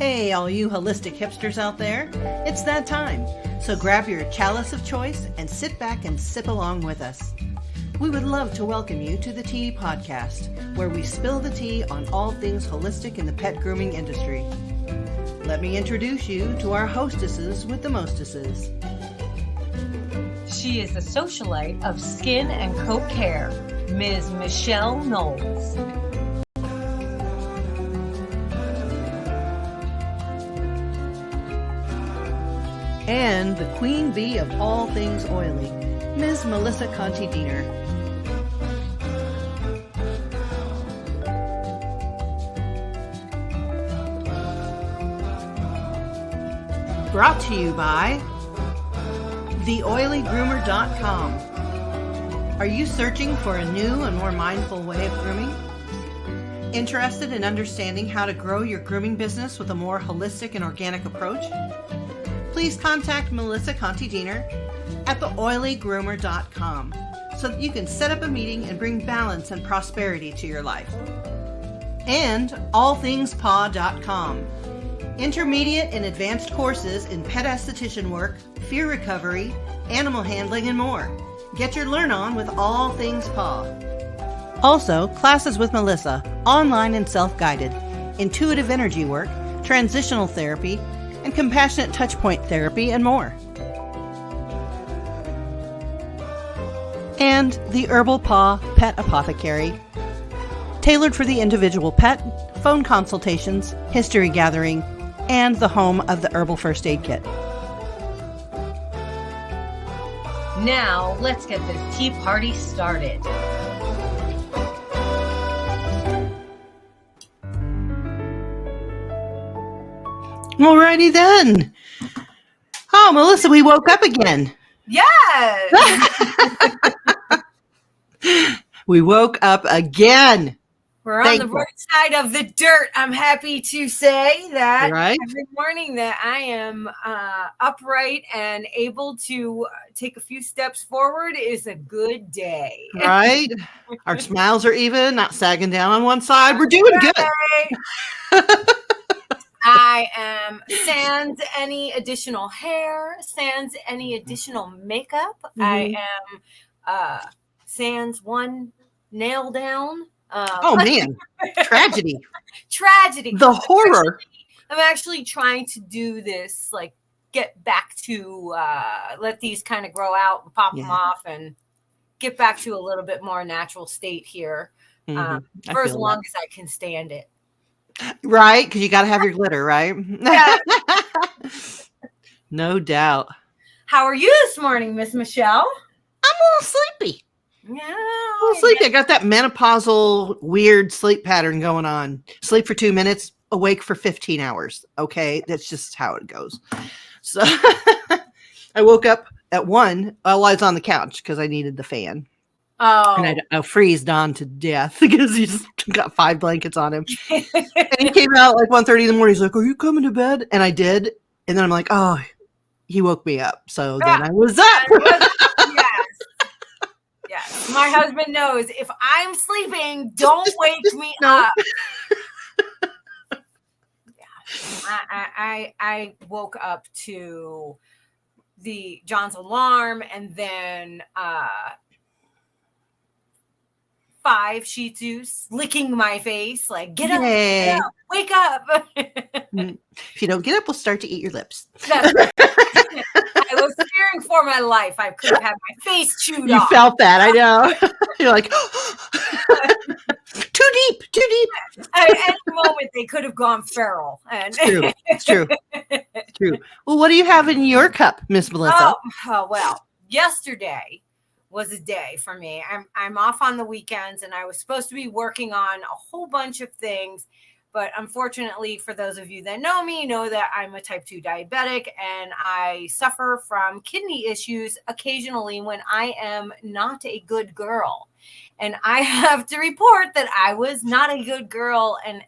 Hey, all you holistic hipsters out there, it's that time. So grab your chalice of choice and sit back and sip along with us. We would love to welcome you to the Tea Podcast, where we spill the tea on all things holistic in the pet grooming industry. Let me introduce you to our hostesses with the mostesses. She is the socialite of skin and coat care, Ms. Michelle Knowles. And the queen bee of all things oily, Ms. Melissa Conti-Diener. Brought to you by TheOilyGroomer.com. Are you searching for a new and more mindful way of grooming? Interested in understanding how to grow your grooming business with a more holistic and organic approach? Please contact Melissa Conti-Diener at TheOilyGroomer.com so that you can set up a meeting and bring balance and prosperity to your life. And AllThingsPaw.com. Intermediate and advanced courses in pet esthetician work, fear recovery, animal handling, and more. Get your learn on with All Things Paw. Also, classes with Melissa, online and self-guided, intuitive energy work, transitional therapy, and compassionate touchpoint therapy, and more. And the Herbal Paw Pet Apothecary, tailored for the individual pet, phone consultations, history gathering, and the home of the Herbal First Aid Kit. Now, let's get this tea party started. Alrighty then. Oh, Melissa, we woke up again. Yes. We woke up again. We're on Thankful. the right side of the dirt. I'm happy to say that Right. every morning that I am upright and able to take a few steps forward is a good day. Right? Our smiles are even, not sagging down on one side. We're doing good. I am sans any additional hair, sans any additional makeup. I am sans one nail down. Oh, man. Tragedy. Tragedy. The horror. I'm actually trying to do this, like, get back to let these kind of grow out and pop them off and get back to a little bit more natural state here for as long as I can stand it. Right? Because you got to have your glitter, right? Yeah. No doubt. How are you this morning, Miss Michelle? I'm a little sleepy. Yeah. A little sleepy. I got that menopausal weird sleep pattern going on. Sleep for 2 minutes, awake for 15 hours. Okay? That's just how it goes. So I woke up at 1. I was on the couch because I needed the fan. Oh. And I freezed Don to death because he just got 5 blankets on him. And he came out like 1:30 in the morning. He's like, "Are you coming to bed?" And I did. And then I'm like, "Oh, he woke me up." So then I was up. Yes. My husband knows if I'm sleeping, don't wake me up. I woke up to the John's alarm and then 5 Shih Tzus licking my face, like, get up, wake up. If you don't get up, we'll start to eat your lips. That's right. I was fearing for my life. I could have had my face chewed You off. felt that, I know. You're like, too deep. At any moment, they could have gone feral. And It's true. Well, what do you have in your cup, Miss Melissa? Oh, well, yesterday was a day for me. I'm off on the weekends, and I was supposed to be working on a whole bunch of things. But unfortunately, for those of you that know me, know that I'm a type 2 diabetic, and I suffer from kidney issues occasionally when I am not a good girl. And I have to report that I was not a good girl and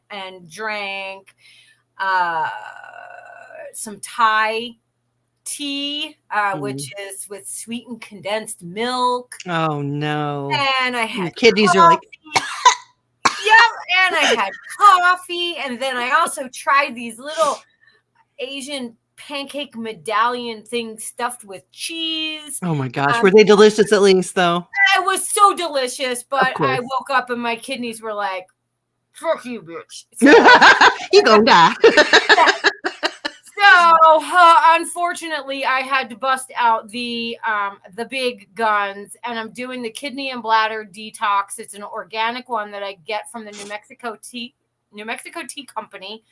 drank some Thai tea, which is with sweetened condensed milk. Oh, no. And I had Your kidneys are like... Yeah, and I had coffee, and then I also tried these little Asian pancake medallion things stuffed with cheese. Oh my gosh, were they delicious at least though? It was so delicious, but course. I woke up and my kidneys were like, "Fuck you, bitch." You gonna die. So unfortunately, I had to bust out the big guns, and I'm doing the kidney and bladder detox. It's an organic one that I get from the New Mexico Tea Company.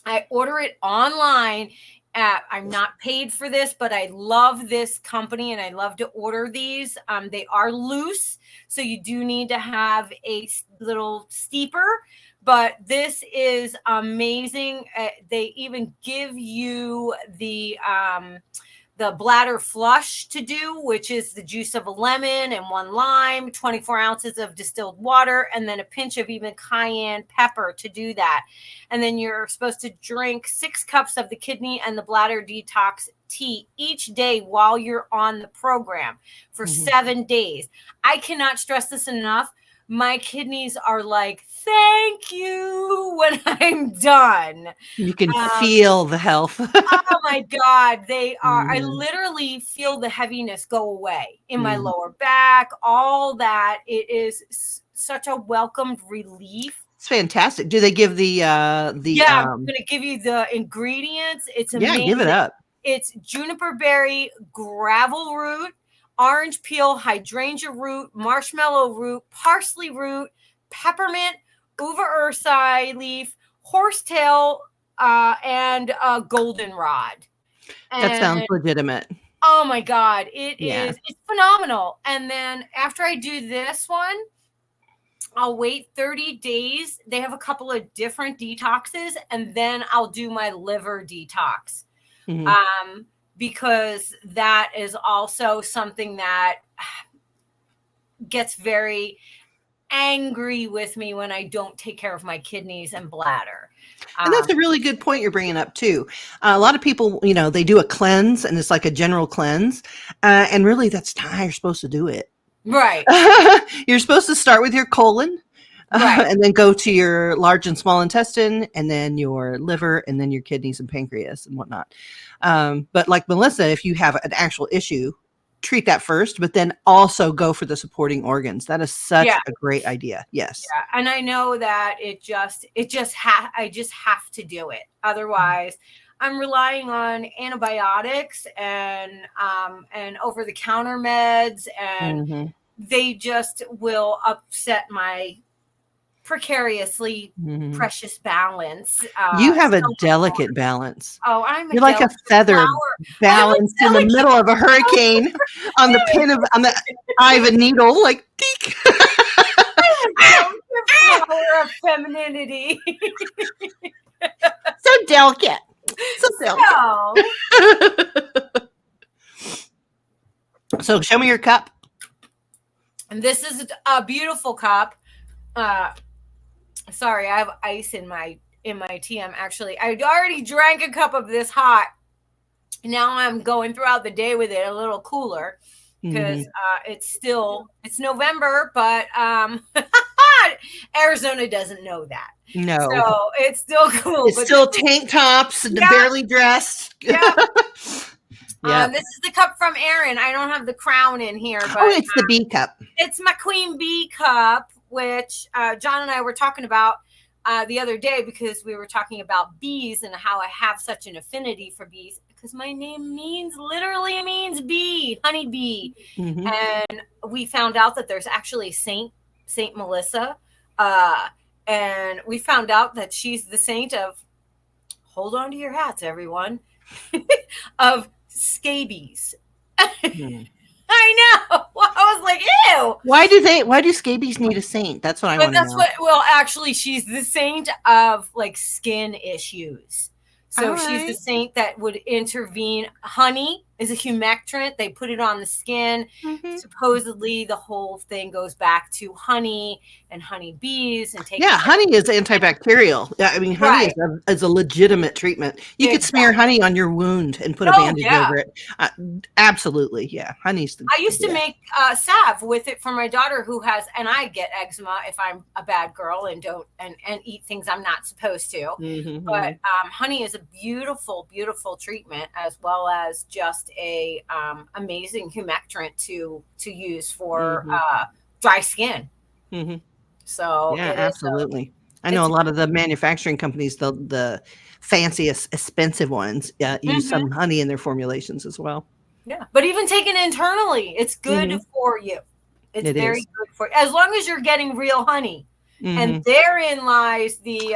I order it online. I'm not paid for this, but I love this company and I love to order these. They are loose, so you do need to have a little steeper, but this is amazing. They even give you the bladder flush to do, which is the juice of a lemon and 1 lime, 24 ounces of distilled water, and then a pinch of even cayenne pepper to do that. And then you're supposed to drink 6 cups of the kidney and the bladder detox tea each day while you're on the program for 7 days. I cannot stress this enough. My kidneys are like, thank you when I'm done. You can feel the health. Oh my God. They are, I literally feel the heaviness go away in my lower back, all that. It is such a welcomed relief. It's fantastic. Do they give the I'm going to give you the ingredients. It's amazing. Yeah, give it up. It's juniper berry, gravel root, orange peel, hydrangea root, marshmallow root, parsley root, peppermint, uva ursi leaf, horsetail, and goldenrod. That sounds legitimate. Oh my God. It's phenomenal. And then after I do this one, I'll wait 30 days. They have a couple of different detoxes, and then I'll do my liver detox. Because that is also something that gets very angry with me when I don't take care of my kidneys and bladder. And that's a really good point you're bringing up too. A lot of people, they do a cleanse and it's like a general cleanse. And really that's not how you're supposed to do it. Right. You're supposed to start with your colon. Right. And then go to your large and small intestine, and then your liver, and then your kidneys and pancreas and whatnot. But like Melissa, if you have an actual issue, treat that first, but then also go for the supporting organs. That is such a great idea. Yes. Yeah. And I know that I just have to do it. Otherwise, I'm relying on antibiotics and over the counter meds, and they just will upset my precariously precious balance. You have a delicate balance. Oh, you're like a feather balanced in the middle of a hurricane on the eye of a needle, like deek. Flower of femininity. So delicate. So delicate. So show me your cup. And this is a beautiful cup. Sorry, I have ice in my tea. I already drank a cup of this hot. Now I'm going throughout the day with it a little cooler because it's November, but Arizona doesn't know that. No. So it's still cool. It's still tank tops and barely dressed. Yeah. This is the cup from Erin. I don't have the crown in here, but it's the B cup. It's my Queen Bee cup, which John and I were talking about the other day because we were talking about bees and how I have such an affinity for bees because my name literally means bee, honey bee. And we found out that there's actually Saint Melissa. And we found out that she's the saint of, hold on to your hats, everyone, of scabies. I know. I was like, ew. Why do scabies need a saint? That's what I want to know. Well, actually, she's the saint of like skin issues. So she's the saint that would intervene. Honey is a humectant. They put it on the skin. Mhm. Supposedly, the whole thing goes back to honey and honey bees and taking Yeah, honey is antibacterial. Yeah, I mean, honey Right. is a legitimate treatment. You could smear Exactly. honey on your wound and put a Oh, bandage yeah. over it. Absolutely, yeah. Honey's the I used to best. make salve with it for my daughter who has, and I get eczema if I'm a bad girl and don't and eat things I'm not supposed to. Mhm, But mhm. honey is a beautiful, beautiful treatment, as well as just a amazing humectant to use for Mhm. dry skin. Mhm. So Yeah, it is. absolutely. I know a It's lot of the manufacturing companies, the fanciest, expensive ones, use mhm, some honey in their formulations as well. yeah. But even taken internally, it's good Mhm. for you. It's It very is. good for as long as you're getting real honey. And Mhm. therein lies the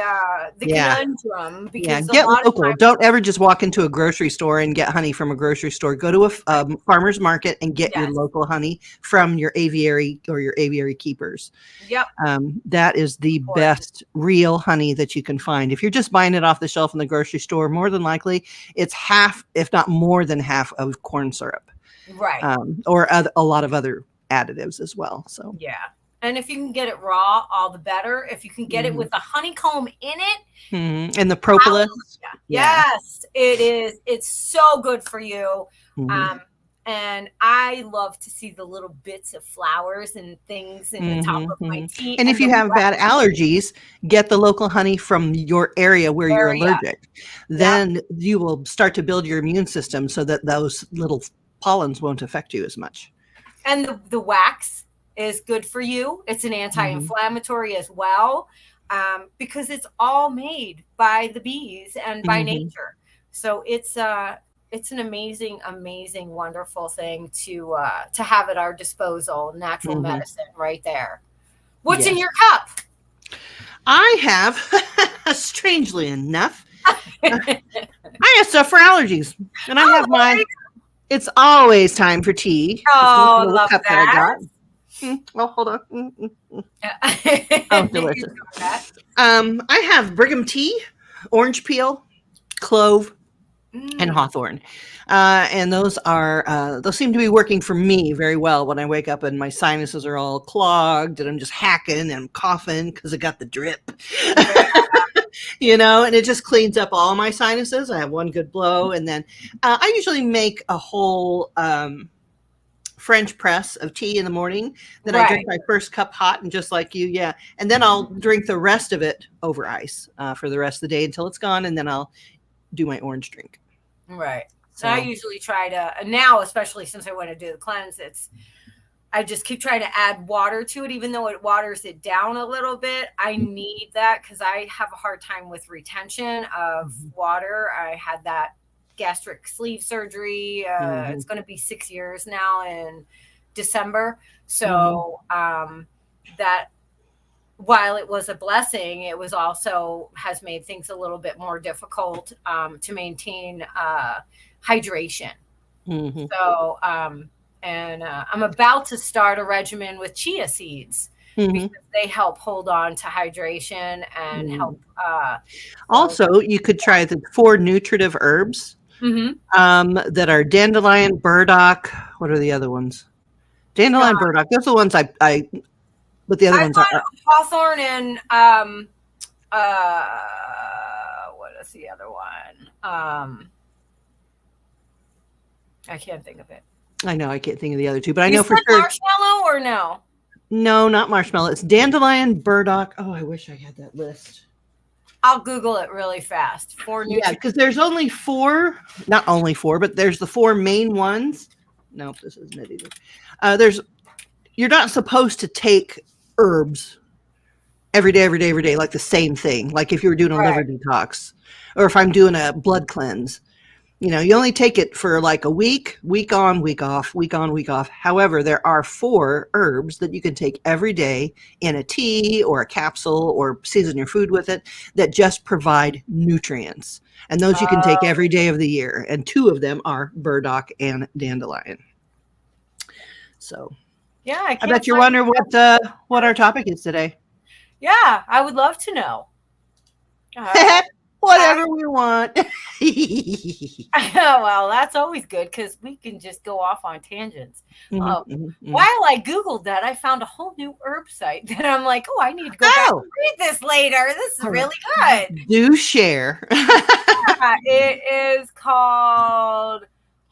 Yeah. conundrum, Yeah, because a get lot of local. times, Don't ever just walk into a grocery store and get honey from a grocery store. Go to a farmer's market and get your yes, local honey from your aviary or your aviary keepers. yep, That is the important, best real honey that you can find. If you're just buying it off the shelf in the grocery store, more than likely it's half, if not more than half, of corn syrup, right? or a lot of other additives as well. So, Yeah. And if you can get it raw, all the better. If you can get it mhm. with a honeycomb in it, Mhm. And the propolis, hallelujah. yeah. Yes, it is. It's so good for you. Mhm. Um, and I love to see the little bits of flowers and things in the top Mhm, of my mhm. tea And if and the you have bad wax allergies, get the local honey from your area where you're area. allergic. Yep. Then you will start to build your immune system so that those little pollens won't affect you as much. And the wax is good for you. It's an Mhm, anti-inflammatory as well, because it's all made by the bees and by mhm, nature. So it's an amazing, amazing, wonderful thing to have at our disposal. Natural mhm. medicine, right there. What's in Yes. your cup? I have, strangely enough, I have stuff for allergies, and I Oh, have it's always time for tea. This nice oh, little love cup that I that. got. Oh, hold on. Oh, You delicious. doing that? I have Brigham tea, orange peel, clove, and Mm, hawthorn. And those seem to be working for me very well when I wake up and my sinuses are all clogged and I'm just hacking and I'm coughing because I got the drip. yeah. And it just cleans up all my sinuses. I have one good blow. And then I usually make a whole French press of tea in the morning. Then I drink Right. my first cup hot, and just like you, yeah. And then I'll drink the rest of it over ice for the rest of the day until it's gone. And then I'll do my orange drink. Right. So I So, usually try to now, especially since I want to do the cleanse, I just keep trying to add water to it, even though it waters it down a little bit. I need that because I have a hard time with retention of water. I had that gastric sleeve surgery. mhm, It's going to be 6 years now in December. mhm, So that while it was a blessing, it was also has made things a little bit more difficult to maintain hydration. mhm, So, and I'm about to start a regimen with chia seeds because mhm, they help hold on to hydration and mhm. help. So, Also, you could try the 4 nutritive herbs mhm. that are dandelion, burdock. What are the other ones? Dandelion, burdock. Those are the ones but the other I ones are, thought hawthorn and what is the other one? I can't think of it. I know I can't think of the other 2, but I You know for said sure. marshmallow or no? No, not marshmallow. It's dandelion, burdock. Oh, I wish I had that list. I'll Google it really fast. For Yeah, nutrition. because there's only 4, not only 4, but there's the 4 main ones. Nope, this isn't it either. You're not supposed to take herbs every day, like the same thing. Like if you were doing a liver Right. detox, or if I'm doing a blood cleanse, you only take it for like a week on, week off, week on, week off. However, there are 4 herbs that you can take every day in a tea or a capsule or season your food with it that just provide nutrients. And those you can take every day of the year. And 2 of them are burdock and dandelion. So Yeah, I I can't bet you're find. wondering what our topic is today. Yeah, I would love to know. Uh, Whatever we want. Well, that's always good because we can just go off on tangents. While I Googled that, I found a whole new herb site that I'm like, oh, I need to go back and read this later. This is really good. Do share. It is called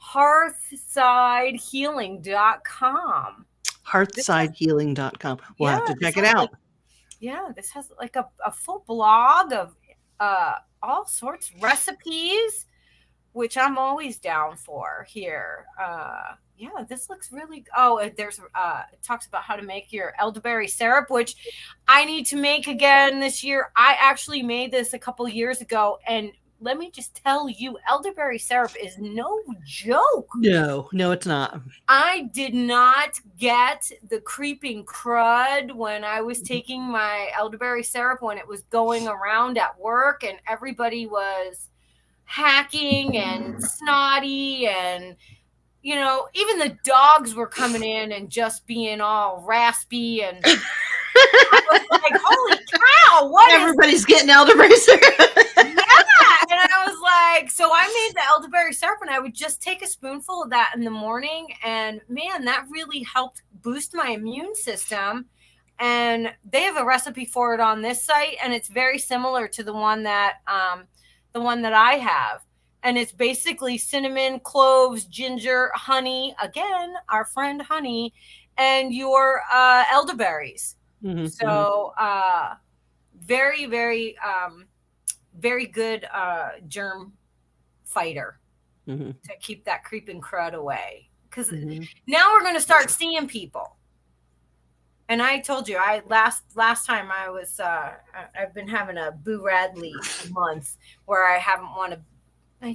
hearthsidehealing.com. Hearthsidehealing.com. We'll have to check it out. This has like a full blog of all sorts of recipes, which I'm always down for here. This looks really. Oh, there's it talks about how to make your elderberry syrup, which I need to make again this year. I actually made this a couple years ago, and let me just tell you, elderberry syrup is no joke. No, it's not. I did not get the creeping crud when I was taking my elderberry syrup when it was going around at work and everybody was hacking and snotty and, you know, even the dogs were coming in and just being all raspy and I was like, holy cow, everybody's getting elderberry syrup. And I was like, so I made the elderberry syrup and I would just take a spoonful of that in the morning. And man, that really helped boost my immune system. And they have a recipe for it on this site. And it's very similar to the one that I have. And it's basically cinnamon, cloves, ginger, honey, again, our friend honey, and your elderberries. So very, very, very good germ fighter to keep that creeping crud away. Because now we're going to start seeing people. And I told you, last time I was, I've been having a Boo Radley month where I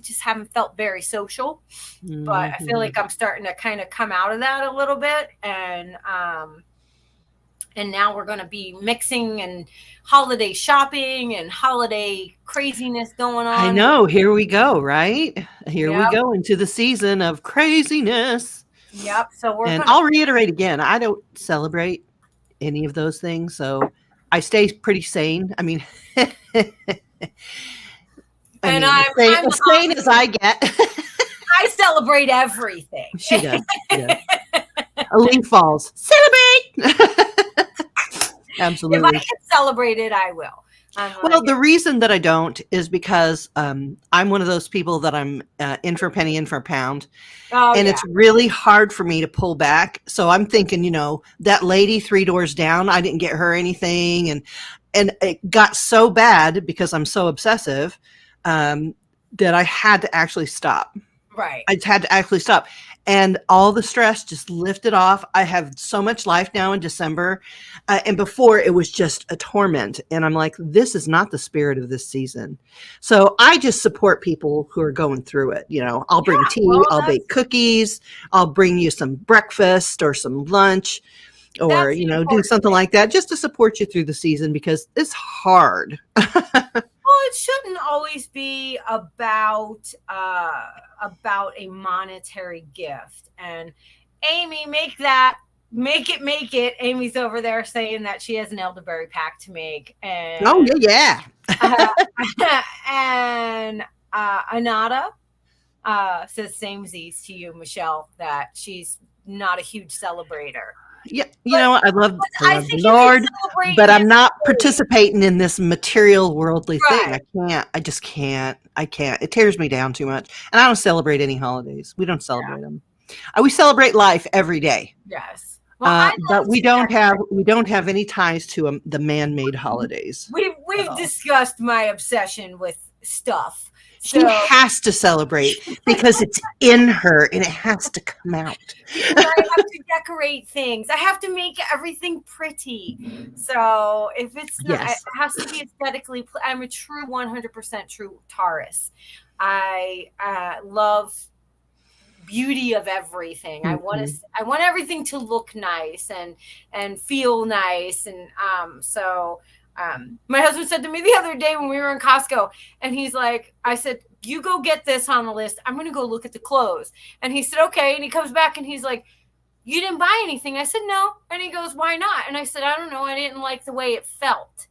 just haven't felt very social. But I feel like I'm starting to kind of come out of that a little bit. And now we're going to be mixing and holiday shopping and holiday craziness going on. I know. Here we go, right? Here we go into the season of craziness. Yep. So I'll reiterate again, I don't celebrate any of those things. So I stay pretty sane. I mean, I'm as sane as I get. I celebrate everything. She does. A leaf falls. Celebrate! Absolutely. If I can celebrate it, I will. Well, the reason that I don't is because I'm one of those people that I'm in for a penny, in for a pound. It's really hard for me to pull back. So I'm thinking, you know, that lady 3 doors down, I didn't get her anything. And it got so bad because I'm so obsessive that I had to actually stop. Right. I had to actually stop. And all the stress just lifted off. I have so much life now in December. And before it was just a torment. And I'm like, this is not the spirit of this season. So I just support people who are going through it. You know, I'll bring tea, I'll bake cookies, I'll bring you some breakfast or some lunch or, you know, do something like that just to support you through the season because it's hard. Well, it shouldn't always be about a monetary gift. And Amy, make it. Amy's over there saying that she has an elderberry pack to make. And and Anata says samesies to you, Michelle, that she's not a huge celebrator. Yeah, you know what? I love the Lord, but I'm not participating in this material worldly thing. I just can't. It tears me down too much. And I don't celebrate any holidays. We don't celebrate them. We celebrate life every day. Yes. Well, but we don't have any ties to the man-made holidays. We've discussed my obsession with stuff. She has to celebrate because it's in her and it has to come out. I have to decorate things. I have to make everything pretty. So if it's not, it has to be aesthetically. I'm a true 100% true Taurus. I love beauty of everything. I want everything to look nice and feel nice. And my husband said to me the other day when we were in Costco, and he's like, I said, you go get this on the list. I'm going to go look at the clothes. And he said, okay. And he comes back and he's like, you didn't buy anything. I said, no. And he goes, why not? And I said, I don't know. I didn't like the way it felt.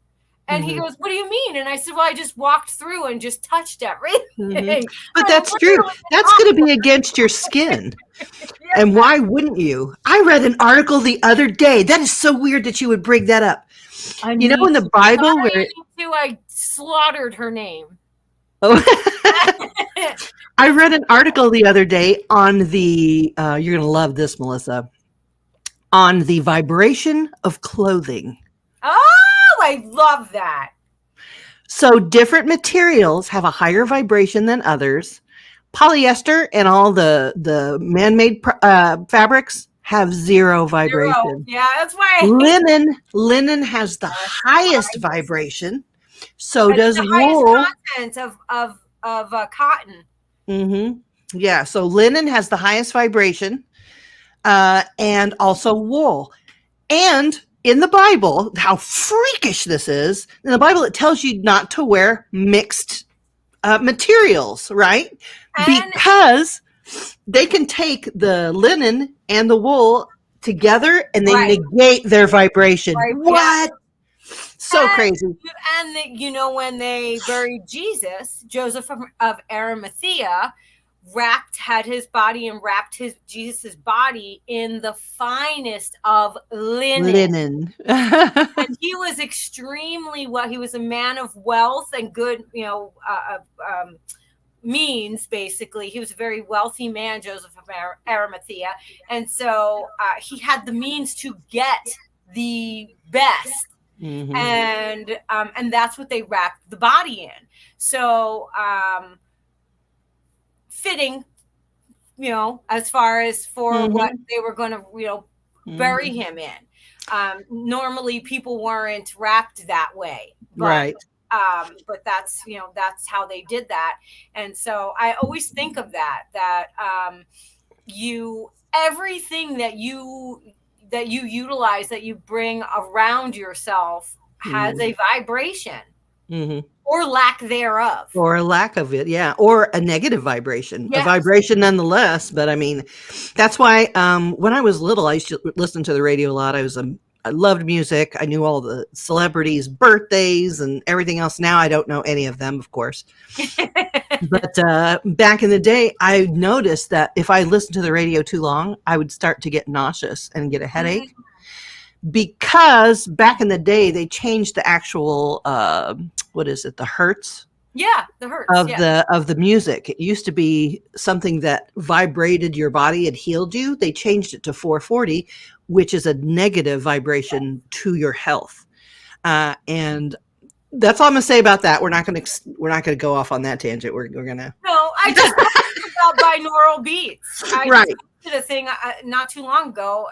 And he goes, "What do you mean?" And I said, "Well, I just walked through and just touched everything." But that's true. That's going to be against your skin. And why wouldn't you? I read an article the other day. That is so weird that you would bring that up. You know, in the Bible where I slaughtered her name. Oh. I read an article the other day on the, you're going to love this, Melissa, on the vibration of clothing. Oh, I love that. So different materials have a higher vibration than others. Polyester and all the man-made fabrics have zero vibration. Yeah, that's why. Linen has the highest vibration. So does the wool. Highest content of cotton. Mm-hmm. Yeah. So linen has the highest vibration, and also wool. And in the Bible, how freakish this is! In the Bible, it tells you not to wear mixed materials, right? Because they can take the linen and the wool together and they negate their vibration. Right. What? So crazy. And when they buried Jesus, Joseph of Arimathea had his body and wrapped Jesus's body in the finest of linen. And he was extremely he was a man of wealth and good, means. Basically, he was a very wealthy man, Joseph of Arimathea, and so he had the means to get the best. Mm-hmm. And that's what they wrapped the body in. So fitting, as far as for what they were going to, bury him in. Normally people weren't wrapped that way, but, right? But that's how they did that. And so I always think of that everything that you utilize, that you bring around yourself has a vibration or lack thereof. Or a lack of it, yeah. Or a negative vibration, yes. A vibration nonetheless. But I mean, that's why when I was little, I used to listen to the radio a lot. I loved music. I knew all the celebrities' birthdays and everything else. Now I don't know any of them, of course. But back in the day, I noticed that if I listened to the radio too long, I would start to get nauseous and get a headache. Because back in the day, they changed the actual, the hertz? Yeah, the hertz of the music. It used to be something that vibrated your body and healed you. They changed it to 440, which is a negative vibration to your health. And that's all I'm gonna say about that. We're not gonna go off on that tangent. We're gonna. No, I just talked about binaural beats. I did a thing not too long ago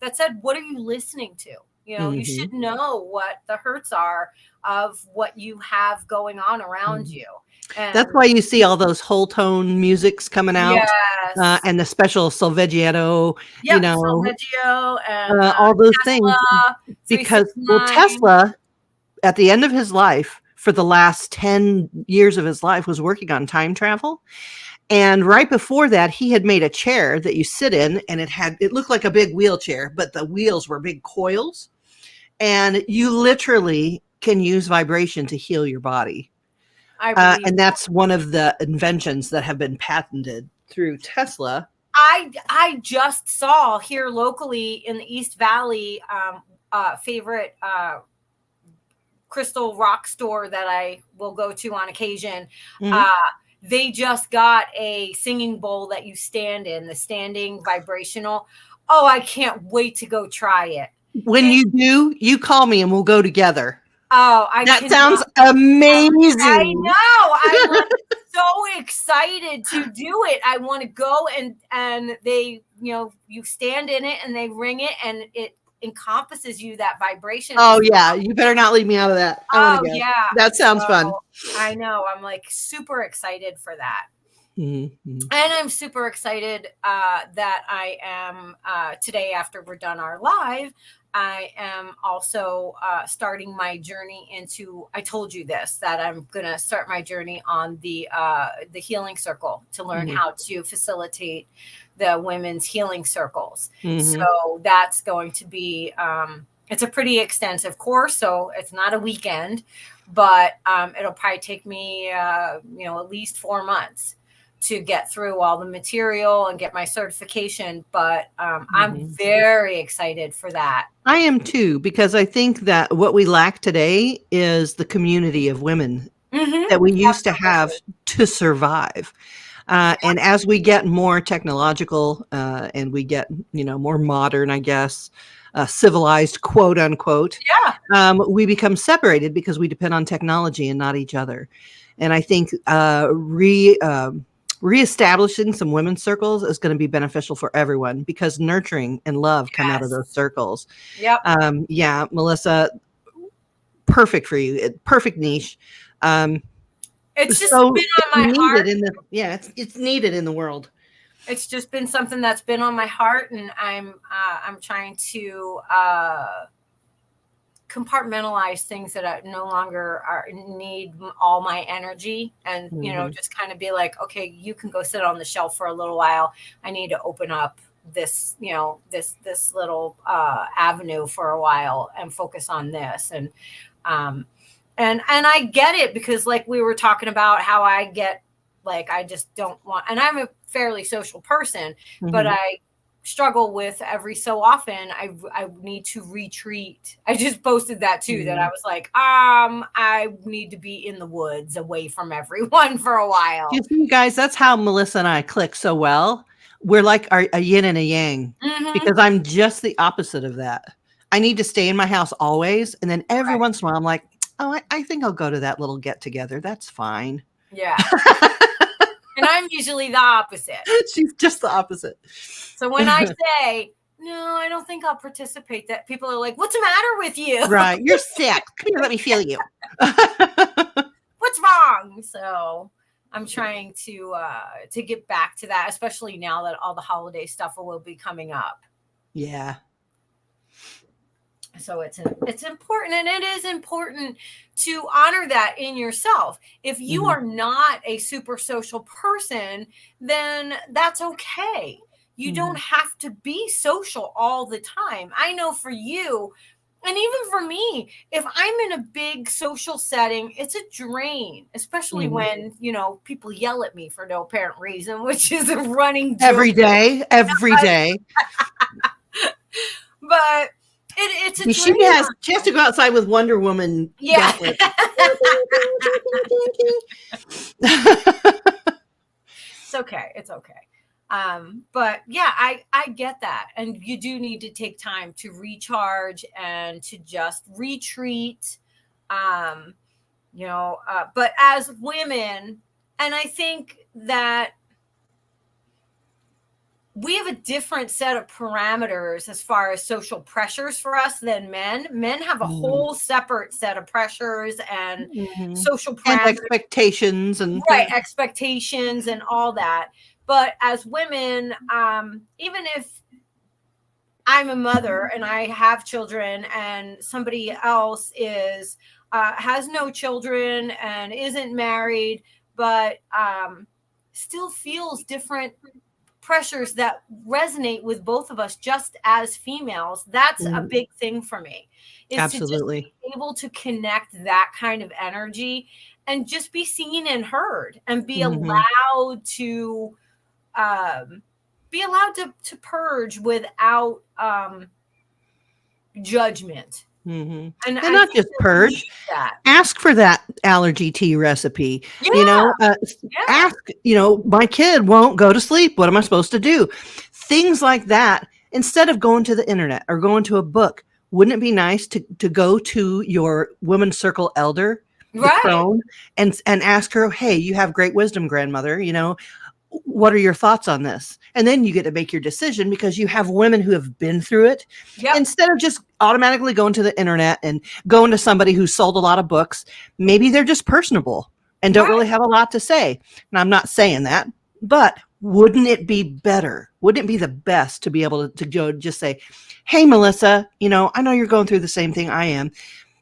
that said, "What are you listening to?" You should know what the hertz are of what you have going on around you. And that's why you see all those whole tone musics coming out, yes. And the special solfeggiato, solfeggio and all those things. Because Tesla, at the end of his life, for the last 10 years of his life, was working on time travel. And right before that, he had made a chair that you sit in, and it looked like a big wheelchair, but the wheels were big coils. And you literally can use vibration to heal your body. And that's one of the inventions that have been patented through Tesla. I just saw here locally in the East Valley, favorite crystal rock store that I will go to on occasion. They just got a singing bowl that you stand in, the standing vibrational. Oh, I can't wait to go try it. When you do, you call me and we'll go together. Oh, that sounds amazing. I know. I'm so excited to do it. I want to go and they, you stand in it and they ring it and it encompasses you, that vibration. Oh yeah. You better not leave me out of that. Yeah. That sounds fun. I know. I'm like super excited for that. And I'm super excited that I am today, after we're done our live, I am also starting my journey into, I told you this, that I'm going to start my journey on the healing circle to learn how to facilitate the women's healing circles. So that's going to be it's a pretty extensive course, so it's not a weekend, but it'll probably take me, at least 4 months to get through all the material and get my certification. But I'm very excited for that. I am too, because I think that what we lack today is the community of women that we used to have to survive. And as we get more technological and we get, more modern, I guess, civilized, quote unquote, we become separated because we depend on technology and not each other. And I think reestablishing some women's circles is going to be beneficial for everyone, because nurturing and love come out of those circles. Yep. Yeah, Melissa, perfect for you. Perfect niche. It's just been on my heart. It's needed in the world. It's just been something that's been on my heart, and I'm trying to compartmentalize things that I no longer need all my energy, and just kind of be like, okay, you can go sit on the shelf for a little while. I need to open up this this little avenue for a while and focus on this. And I get it, because like we were talking about how I get, like, I just don't want, and I'm a fairly social person, but I struggle with every so often, I need to retreat. I just posted that too, that I was like, I need to be in the woods away from everyone for a while. You see, guys, that's how Melissa and I click so well. We're like a yin and a yang, because I'm just the opposite of that. I need to stay in my house always. And then every once in a while, I'm like, oh, I think I'll go to that little get together. That's fine. Yeah. And I'm usually the opposite. She's just the opposite. So when I say, no, I don't think I'll participate, that people are like, what's the matter with you? Right. You're sick. Come here, let me feel you. What's wrong? So I'm trying to get back to that, especially now that all the holiday stuff will be coming up. Yeah. So it's important, and it is important to honor that in yourself. If you are not a super social person, then that's okay. You don't have to be social all the time. I know for you, and even for me, if I'm in a big social setting, it's a drain, especially when, people yell at me for no apparent reason, which is a running joke. Every day. But it's a drain. She has to go outside with Wonder Woman. Yeah. It's okay. It's okay. But yeah, I get that. And you do need to take time to recharge and to just retreat. But as women, and I think that we have a different set of parameters as far as social pressures for us than men. Men have a whole separate set of pressures and social parameters. And expectations. Expectations and all that. But as women, even if I'm a mother and I have children, and somebody else has no children and isn't married, but still feels different pressures that resonate with both of us just as females, that's a big thing for me. Is absolutely to just be able to connect that kind of energy and just be seen and heard, and be allowed to purge without judgment. And not just purge, ask for that allergy tea recipe. Ask, my kid won't go to sleep. What am I supposed to do? Things like that. Instead of going to the internet or going to a book, wouldn't it be nice to go to your women's circle elder, the crone, and ask her, hey, you have great wisdom, grandmother, what are your thoughts on this? And then you get to make your decision, because you have women who have been through it. Instead of just automatically going to the internet and going to somebody who sold a lot of books. Maybe they're just personable and don't really have a lot to say. And I'm not saying that, but wouldn't it be better? Wouldn't it be the best to be able to go just say, hey, Melissa, I know you're going through the same thing I am,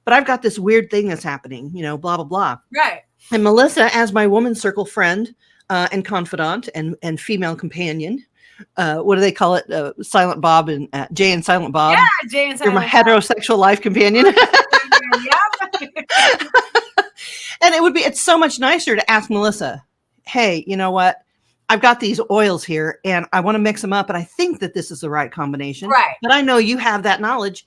but I've got this weird thing that's happening, blah, blah, blah. Right. And Melissa, as my woman's circle friend, and confidant and female companion, what do they call it? Silent Bob and Jay and Silent Bob. Yeah, Jay and You're my Silent Bob. heterosexual life companion. Yep. And it's so much nicer to ask Melissa, hey, you know what? I've got these oils here and I want to mix them up. And I think that this is the right combination. Right. But I know you have that knowledge.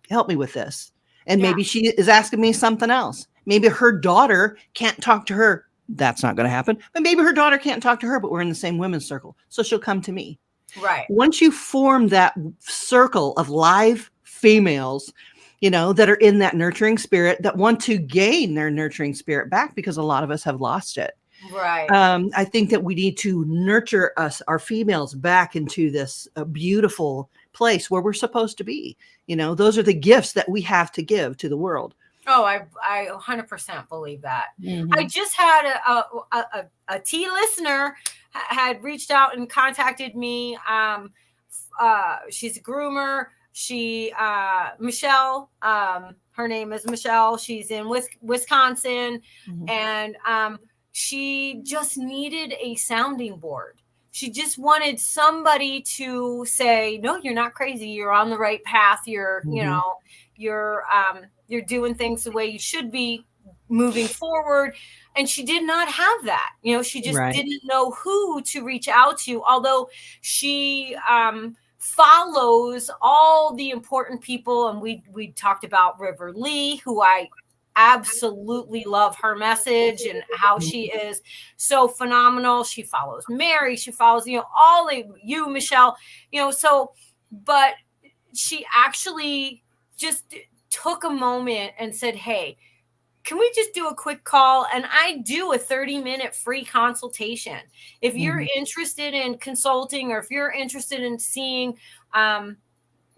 Help me with this. And Yeah. maybe she is asking me something else. Maybe her daughter can't talk to her. That's not going to happen. But maybe her daughter can't talk to her, but we're in the same women's circle. So she'll come to me. Right. Once you form that circle of live females, that are in that nurturing spirit, that want to gain their nurturing spirit back, because a lot of us have lost it. Right. I think that we need to nurture our females back into this beautiful place where we're supposed to be. Those are the gifts that we have to give to the world. Oh, I 100% believe that. Mhm. I just had a T listener had reached out and contacted me. She's a groomer. Michelle, her name is Michelle. She's in Wisconsin. Mhm. And she just needed a sounding board. She just wanted somebody to say, no, you're not crazy. You're on the right path. You're, Mhm. you're doing things the way you should be moving forward. And she did not have that. She just Right. didn't know who to reach out to, although she follows all the important people. And we talked about River Lee, who I absolutely love her message and how she is so phenomenal. She follows Mary. She follows, all of you, Michelle, but she actually just took a moment and said, hey, can we just do a quick call? And I do a 30-minute free consultation. If you're interested in consulting, or if you're interested in seeing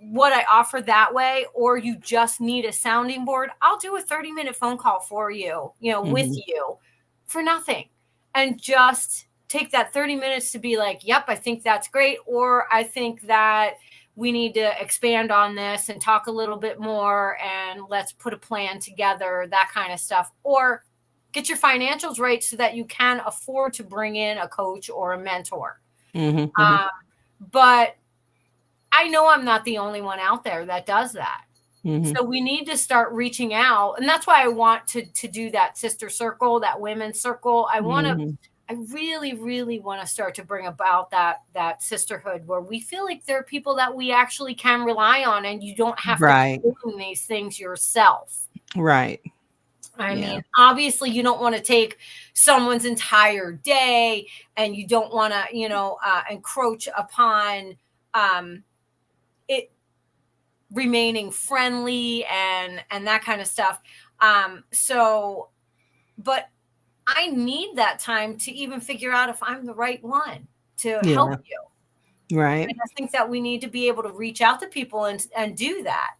what I offer that way, or you just need a sounding board, I'll do a 30-minute phone call for you, with you for nothing. And just take that 30 minutes to be like, yep, I think that's great. Or I think that we need to expand on this and talk a little bit more, and let's put a plan together, that kind of stuff. Or get your financials right so that you can afford to bring in a coach or a mentor. But I know I'm not the only one out there that does that. So we need to start reaching out. And that's why I want to do that sister circle, that women's circle. I really, really want to start to bring about that sisterhood where we feel like there are people that we actually can rely on, and you don't have to be doing these things yourself. Right. I mean, obviously you don't want to take someone's entire day, and you don't want to, encroach upon it remaining friendly and that kind of stuff. But I need that time to even figure out if I'm the right one to help you. Right. And I think that we need to be able to reach out to people and do that.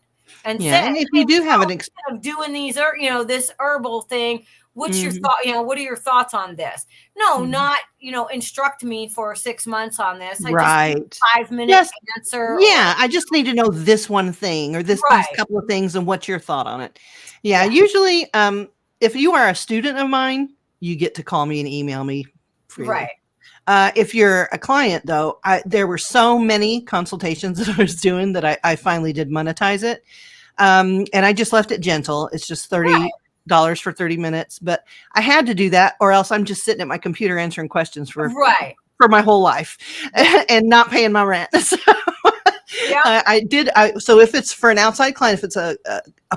And say, and if you do have an of doing these, this herbal thing, what's your thought? What are your thoughts on this? No, not, instruct me for 6 months on this. I just need a 5-minute answer. Yeah. I just need to know this one thing, or these couple of things, and what's your thought on it. Yeah. Usually, if you are a student of mine, you get to call me and email me freely. Right. If you're a client, though, there were so many consultations that I was doing that I finally did monetize it. And I just left it gentle. It's just $30 for 30 minutes. But I had to do that, or else I'm just sitting at my computer answering questions for my whole life and not paying my rent. So so if it's for an outside client, if it's a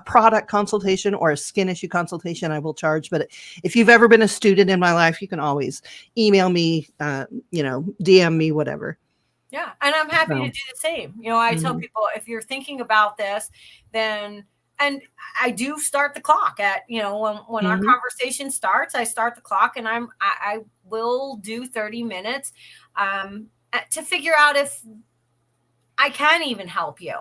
product consultation or a skin issue consultation, I will charge. But if you've ever been a student in my life, you can always email me, DM me, whatever. Yeah. And I'm happy to do the same. I tell people, if you're thinking about this, then, and I do start the clock at, when our conversation starts, I start the clock, and I will do 30 minutes to figure out if I can even help you.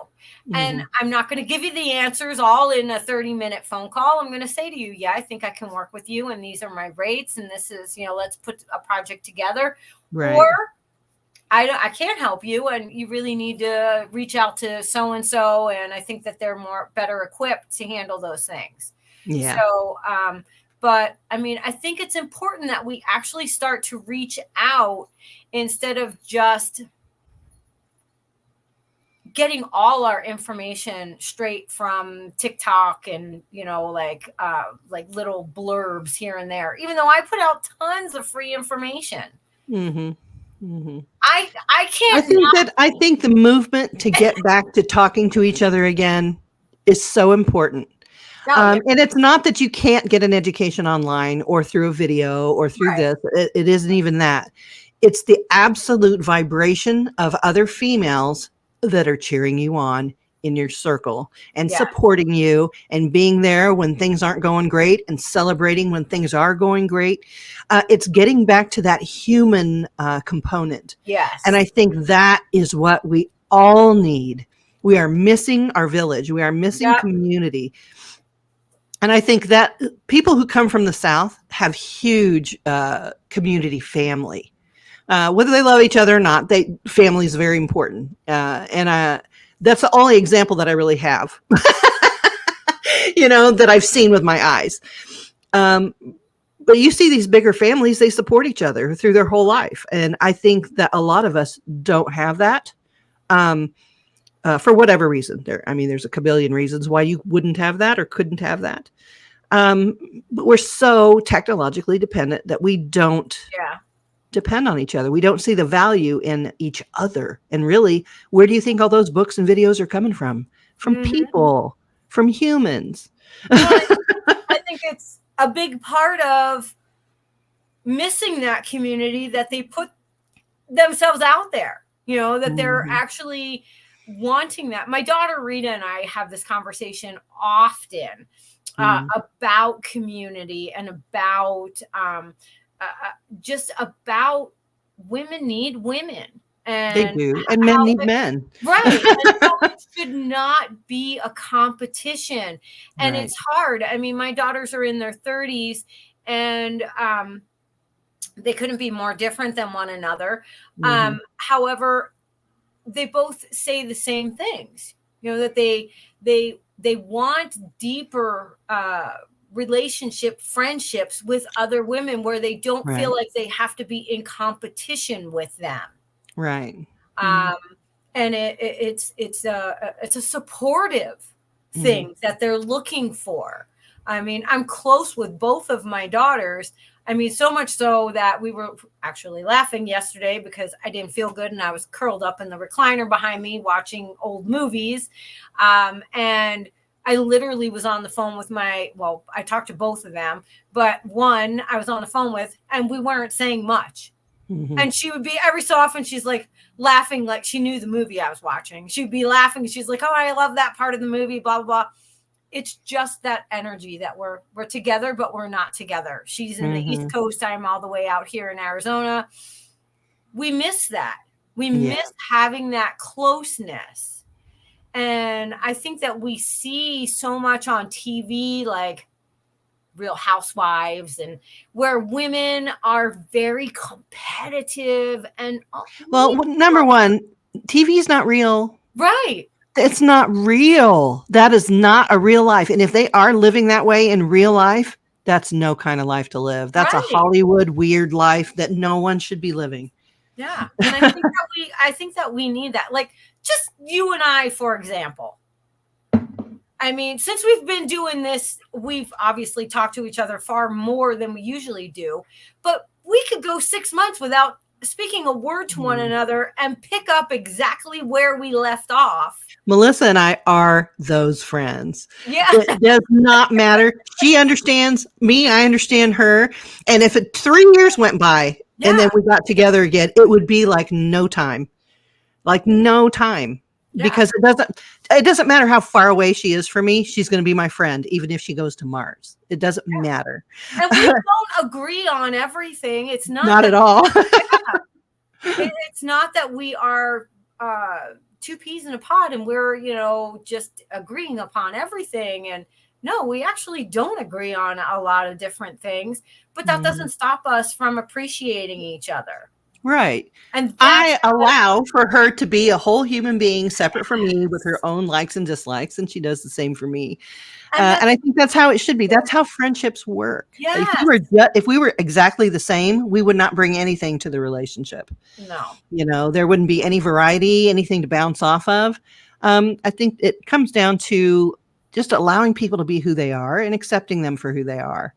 And I'm not going to give you the answers all in a 30-minute phone call. I'm going to say to you, yeah, I think I can work with you, and these are my rates, and this is, let's put a project together. Right. Or I can't help you, and you really need to reach out to so-and-so, and I think that they're better equipped to handle those things. Yeah. So, but I mean, I think it's important that we actually start to reach out instead of just getting all our information straight from TikTok and, like little blurbs here and there, even though I put out tons of free information. Mm-hmm. Mm-hmm. I can't. I think the movement to get back to talking to each other again is so important. And it's not that you can't get an education online or through a video or through this. It isn't even that. It's the absolute vibration of other females that are cheering you on in your circle and supporting you and being there when things aren't going great and celebrating when things are going great. It's getting back to that human component. Yes. And I think that is what we all need. We are missing our village. We are missing community. And I think that people who come from the South have huge community family. Whether they love each other or not, family is very important. And that's the only example that I really have, that I've seen with my eyes. But you see these bigger families, they support each other through their whole life. And I think that a lot of us don't have that for whatever reason. There's a kabillion reasons why you wouldn't have that or couldn't have that. But we're so technologically dependent that we don't depend on each other. We don't see the value in each other. And really, where do you think all those books and videos are coming from? From people, from humans. Well, I think it's a big part of missing that community, that they put themselves out there, that they're actually wanting that. My daughter Rita and I have this conversation often about community and about just about women need women. And they do. And men need men. Right. And so it should not be a competition. And it's hard. My daughters are in their 30s and they couldn't be more different than one another. However, they both say the same things, that they want deeper friendships with other women where they don't feel like they have to be in competition with them. Right. And it's a supportive thing that they're looking for. I'm close with both of my daughters. So much so that we were actually laughing yesterday because I didn't feel good and I was curled up in the recliner behind me watching old movies. And I literally was on the phone with I talked to both of them, but one I was on the phone with and we weren't saying much. And she would be every so often, she's like laughing like she knew the movie I was watching. She'd be laughing. She's like, oh, I love that part of the movie, blah, blah, blah. It's just that energy that we're together, but we're not together. She's in the East Coast. I'm all the way out here in Arizona. We miss that. We miss having that closeness. And I think that we see so much on TV, like Real Housewives, and where women are very competitive and number one, TV is not real. Right. It's not real. That is not a real life. And if they are living that way in real life, that's no kind of life to live. That's a Hollywood weird life that no one should be living. Yeah. And I think that we need that. Like just you and I, for example. Since we've been doing this, we've obviously talked to each other far more than we usually do, but we could go 6 months without speaking a word to one another and pick up exactly where we left off. Melissa and I are those friends. Yeah. It does not matter. She understands me. I understand her. And if 3 years went by and then we got together again, it would be like no time. Because it doesn't matter how far away she is from me. She's going to be my friend, even if she goes to Mars. It doesn't matter. And we don't agree on everything. It's not at all. It's not that we are two peas in a pod and we're, just agreeing upon everything. And no, we actually don't agree on a lot of different things, but that doesn't stop us from appreciating each other. Right. And I allow for her to be a whole human being separate from me with her own likes and dislikes. And she does the same for me. And I think that's how it should be. That's how friendships work. Yes. If we were exactly the same, we would not bring anything to the relationship. No. There wouldn't be any variety, anything to bounce off of. I think it comes down to just allowing people to be who they are and accepting them for who they are.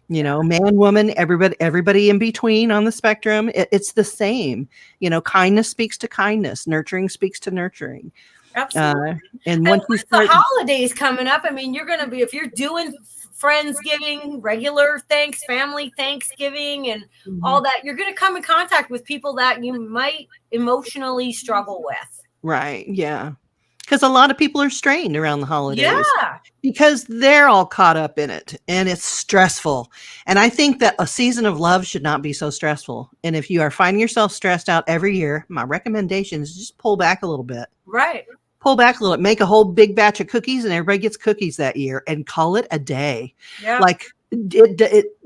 You know, man, woman, everybody in between on the spectrum, it's the same. You know, kindness speaks to kindness, nurturing speaks to nurturing. Absolutely. And And once you with start, the holidays coming up, I mean, you're going to be, if you're doing Friendsgiving, regular thanks, family Thanksgiving, and all that, you're going to come in contact with people that you might emotionally struggle with. right, yeah, because a lot of people are strained around the holidays. Yeah. Because they're all caught up in it and it's stressful. And I think that a season of love should not be so stressful. And if you are finding yourself stressed out every year, my recommendation is just pull back a little bit. Right. Pull back a little, make a whole big batch of cookies and everybody gets cookies that year and call it a day. Yeah. Like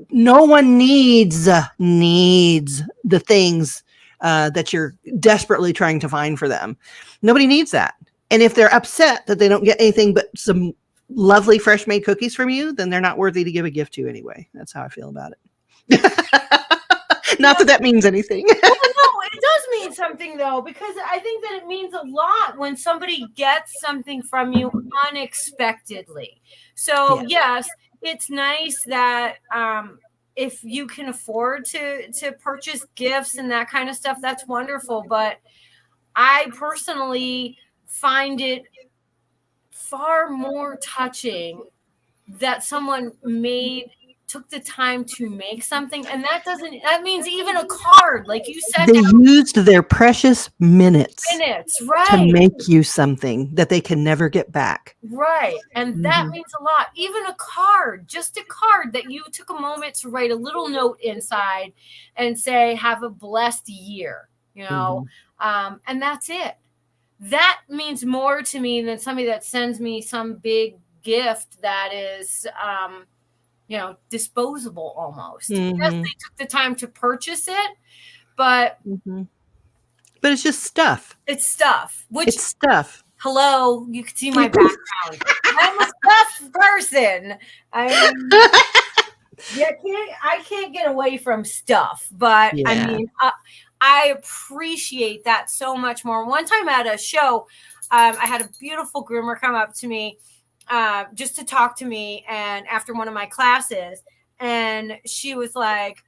no one needs the things that you're desperately trying to find for them. Nobody needs that. And if they're upset that they don't get anything but some lovely fresh made cookies from you, then they're not worthy to give a gift to anyway. That's how I feel about it. Not that means anything. Well, no, it does mean something though, because I think that it means a lot when somebody gets something from you unexpectedly. So yes, it's nice that if you can afford to purchase gifts and that kind of stuff, that's wonderful. But I personally find it far more touching that someone took the time to make something, and that means even a card, like you said, they used their precious minutes right, to make you something that they can never get back. Right. And that means a lot. Even a card, just a card that you took a moment to write a little note inside and say, have a blessed year, you know, and that's it. That means more to me than somebody that sends me some big gift that is, disposable almost. Yes, they took the time to purchase it, but it's just stuff. It's stuff. It's stuff. Hello, you can see my background. I'm a stuff person. I can't get away from stuff, but I mean, I appreciate that so much more. One time at a show, I had a beautiful groomer come up to me just to talk to me, and after one of my classes, and she was like,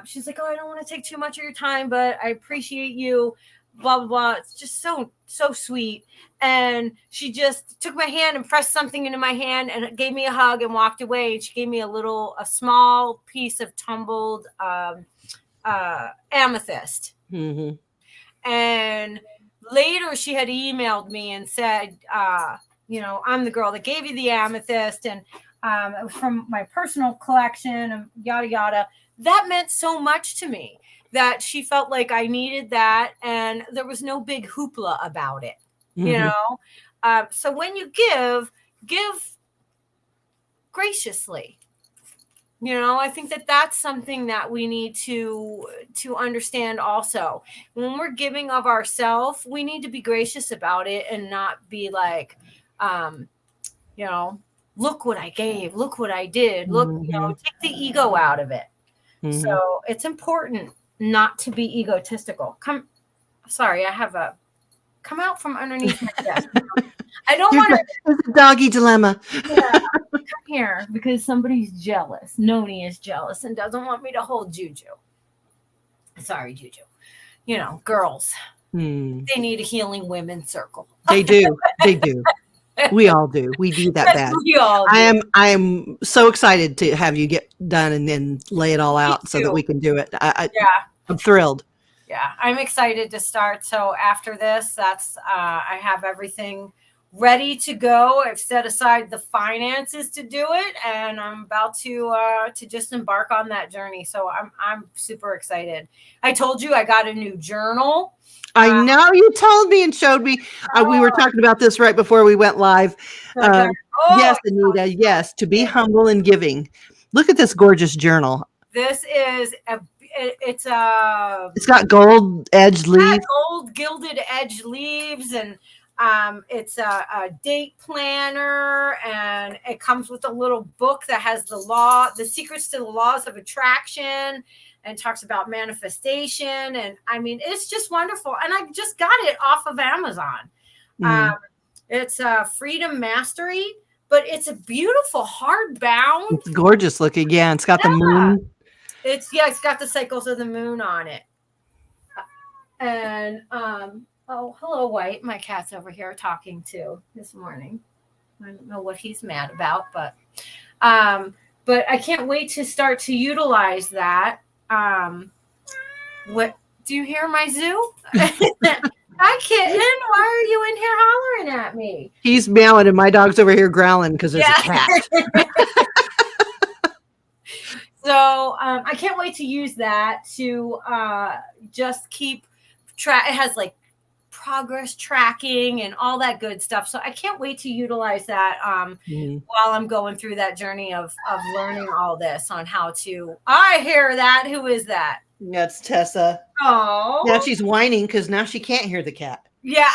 she's like, oh, I don't want to take too much of your time, but I appreciate you, blah, blah, blah. It's just so sweet. And she just took my hand and pressed something into my hand and gave me a hug and walked away. And she gave me a small piece of tumbled amethyst. And later she had emailed me and said, I'm the girl that gave you the amethyst, and it was from my personal collection and yada, yada. That meant so much to me that she felt like I needed that, and there was no big hoopla about it, you know? So when you give graciously. You know, I think that that's something that we need to understand also. When we're giving of ourselves, we need to be gracious about it and not be like, look what I gave, look what I did, look, take the ego out of it. So it's important not to be egotistical. Come out from underneath my desk. I don't want to. It's a doggy dilemma. Yeah, come here because somebody's jealous. Noni is jealous and doesn't want me to hold Juju. Sorry, Juju. Girls. They need a healing women's circle. They do. They do. We all do. We do that bad. We all do. I am so excited to have you get done and then lay it all out so that we can do it. I'm thrilled. Yeah, I'm excited to start. So after this, I have everything ready to go. I've set aside the finances to do it, and I'm about to just embark on that journey. So I'm super excited. I told you I got a new journal. I know you told me and showed me. We were talking about this right before we went live. Yes, Anita. Yes, to be humble and giving. Look at this gorgeous journal. This is it's got gold edged leaves. Gold gilded edge leaves, and it's a date planner, and it comes with a little book that has the secrets to the laws of attraction, and talks about manifestation. And I mean, it's just wonderful. And I just got it off of Amazon. It's Freedom Mastery, but it's a beautiful hardbound. It's gorgeous looking. Yeah, it's got the moon. It's got the cycles of the moon on it. And oh, hello, White. My cat's over here talking too this morning. I don't know what he's mad about, but I can't wait to start to utilize that. What do you hear my zoo? Hi, kitten. Why are you in here hollering at me? He's meowing and my dog's over here growling because there's a cat. So I can't wait to use that to just keep track. It has like progress tracking and all that good stuff. So I can't wait to utilize that while I'm going through that journey of learning all this on how to. I hear that. Who is that? That's Tessa. Oh, now she's whining because now she can't hear the cat. Yeah.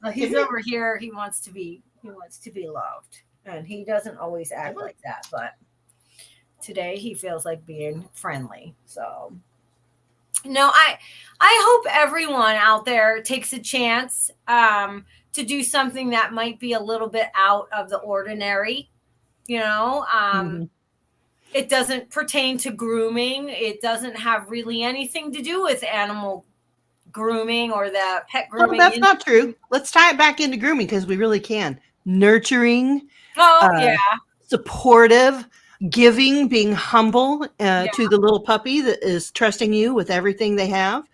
Well, he's over here. He wants to be loved, and he doesn't always act like that. But today he feels like being friendly. So, no, I hope everyone out there takes a chance to do something that might be a little bit out of the ordinary. It doesn't pertain to grooming. It doesn't have really anything to do with animal grooming or the pet grooming. Well, that's not true. Let's tie it back into grooming because we really can. Nurturing. Supportive, giving, being humble to the little puppy that is trusting you with everything they have.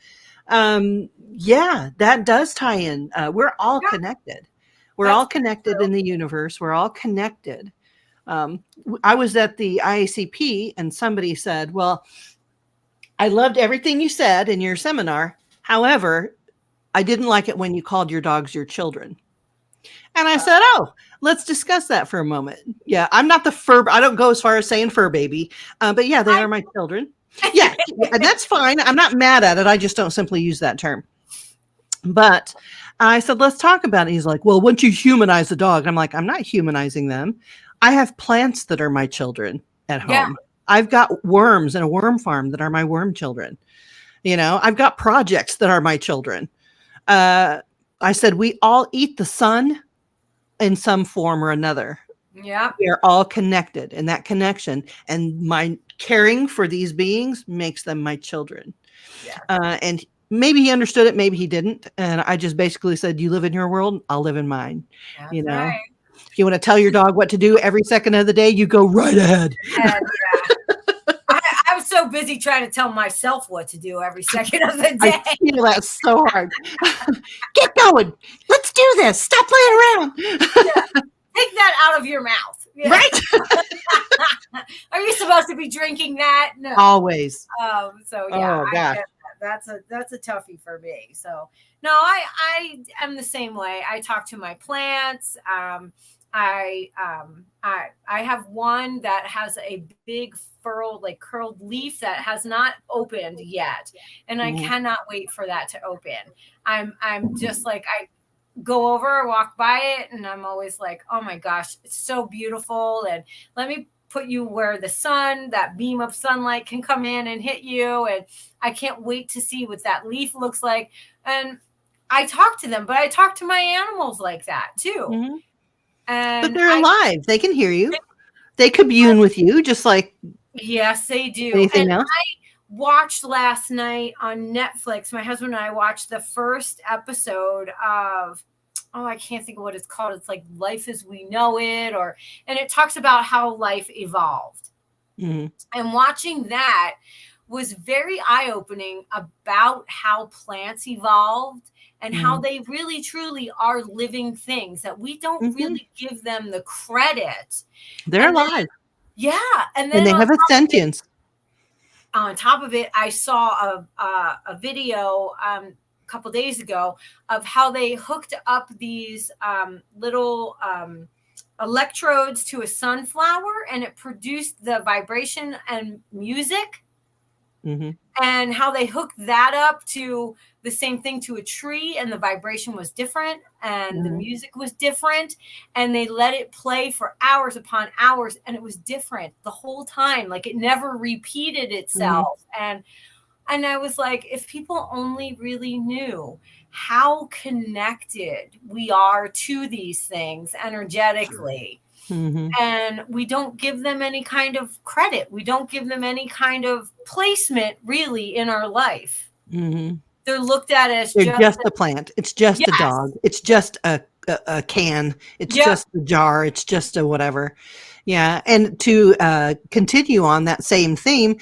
That does tie in. We're all connected. We're all connected in the universe. We're all connected. I was at the IACP and somebody said, well, I loved everything you said in your seminar. However, I didn't like it when you called your dogs your children. And I said, let's discuss that for a moment. Yeah, I'm not the fur. I don't go as far as saying fur baby. But yeah, they are my children. Yeah, and that's fine. I'm not mad at it. I just don't simply use that term. But I said, let's talk about it. He's like, well, once you humanize the dog, I'm like, I'm not humanizing them. I have plants that are my children at home. Yeah. I've got worms in a worm farm that are my worm children. I've got projects that are my children. I said, we all eat the sun in some form or another. Yeah. We are all connected in that connection. And my caring for these beings makes them my children. Yeah. And maybe he understood it. Maybe he didn't. And I just basically said, you live in your world. I'll live in mine. That's right. If you want to tell your dog what to do every second of the day, you go right ahead. Yeah. I'm so busy trying to tell myself what to do every second of the day. I feel that so hard. Get going. Let's do this. Stop playing around. Take that out of your mouth. Yeah. Right. Are you supposed to be drinking that? No. Always. So yeah, oh, gosh. That's a toughie for me. So no, I am the same way. I talk to my plants. I have one that has a big curled leaf that has not opened yet, and I cannot wait for that to open. I'm just like, I go over, walk by it, and I'm always like, oh my gosh, it's so beautiful, and let me put you where that beam of sunlight can come in and hit you, and I can't wait to see what that leaf looks like. And I talk to them, but I talk to my animals like that too. Mm-hmm. And but they're alive. They can hear you. They commune with you just like. Yes, they do. Anything else? I watched last night on Netflix. My husband and I watched the first episode of, I can't think of what it's called. It's like Life as We Know It, and it talks about how life evolved. Mm-hmm. And watching that was very eye-opening about how plants evolved and how they really truly are living things that we don't really give them the credit. They're alive. And then they have a sentience. On top of it, I saw a video a couple days ago of how they hooked up these little electrodes to a sunflower, and it produced the vibration and music. Mm-hmm. And how they hooked that up to the same thing to a tree, and the vibration was different and the music was different, and they let it play for hours upon hours, and it was different the whole time. Like it never repeated itself. And And I was like, if people only really knew how connected we are to these things energetically, Mm-hmm. and we don't give them any kind of credit, we don't give them any kind of placement really in our life. Mm-hmm. They're looked at as They're just, just a plant. It's just a yes, dog. It's just a can. It's yep, just a jar. It's just a whatever. Yeah. And to continue on that same theme,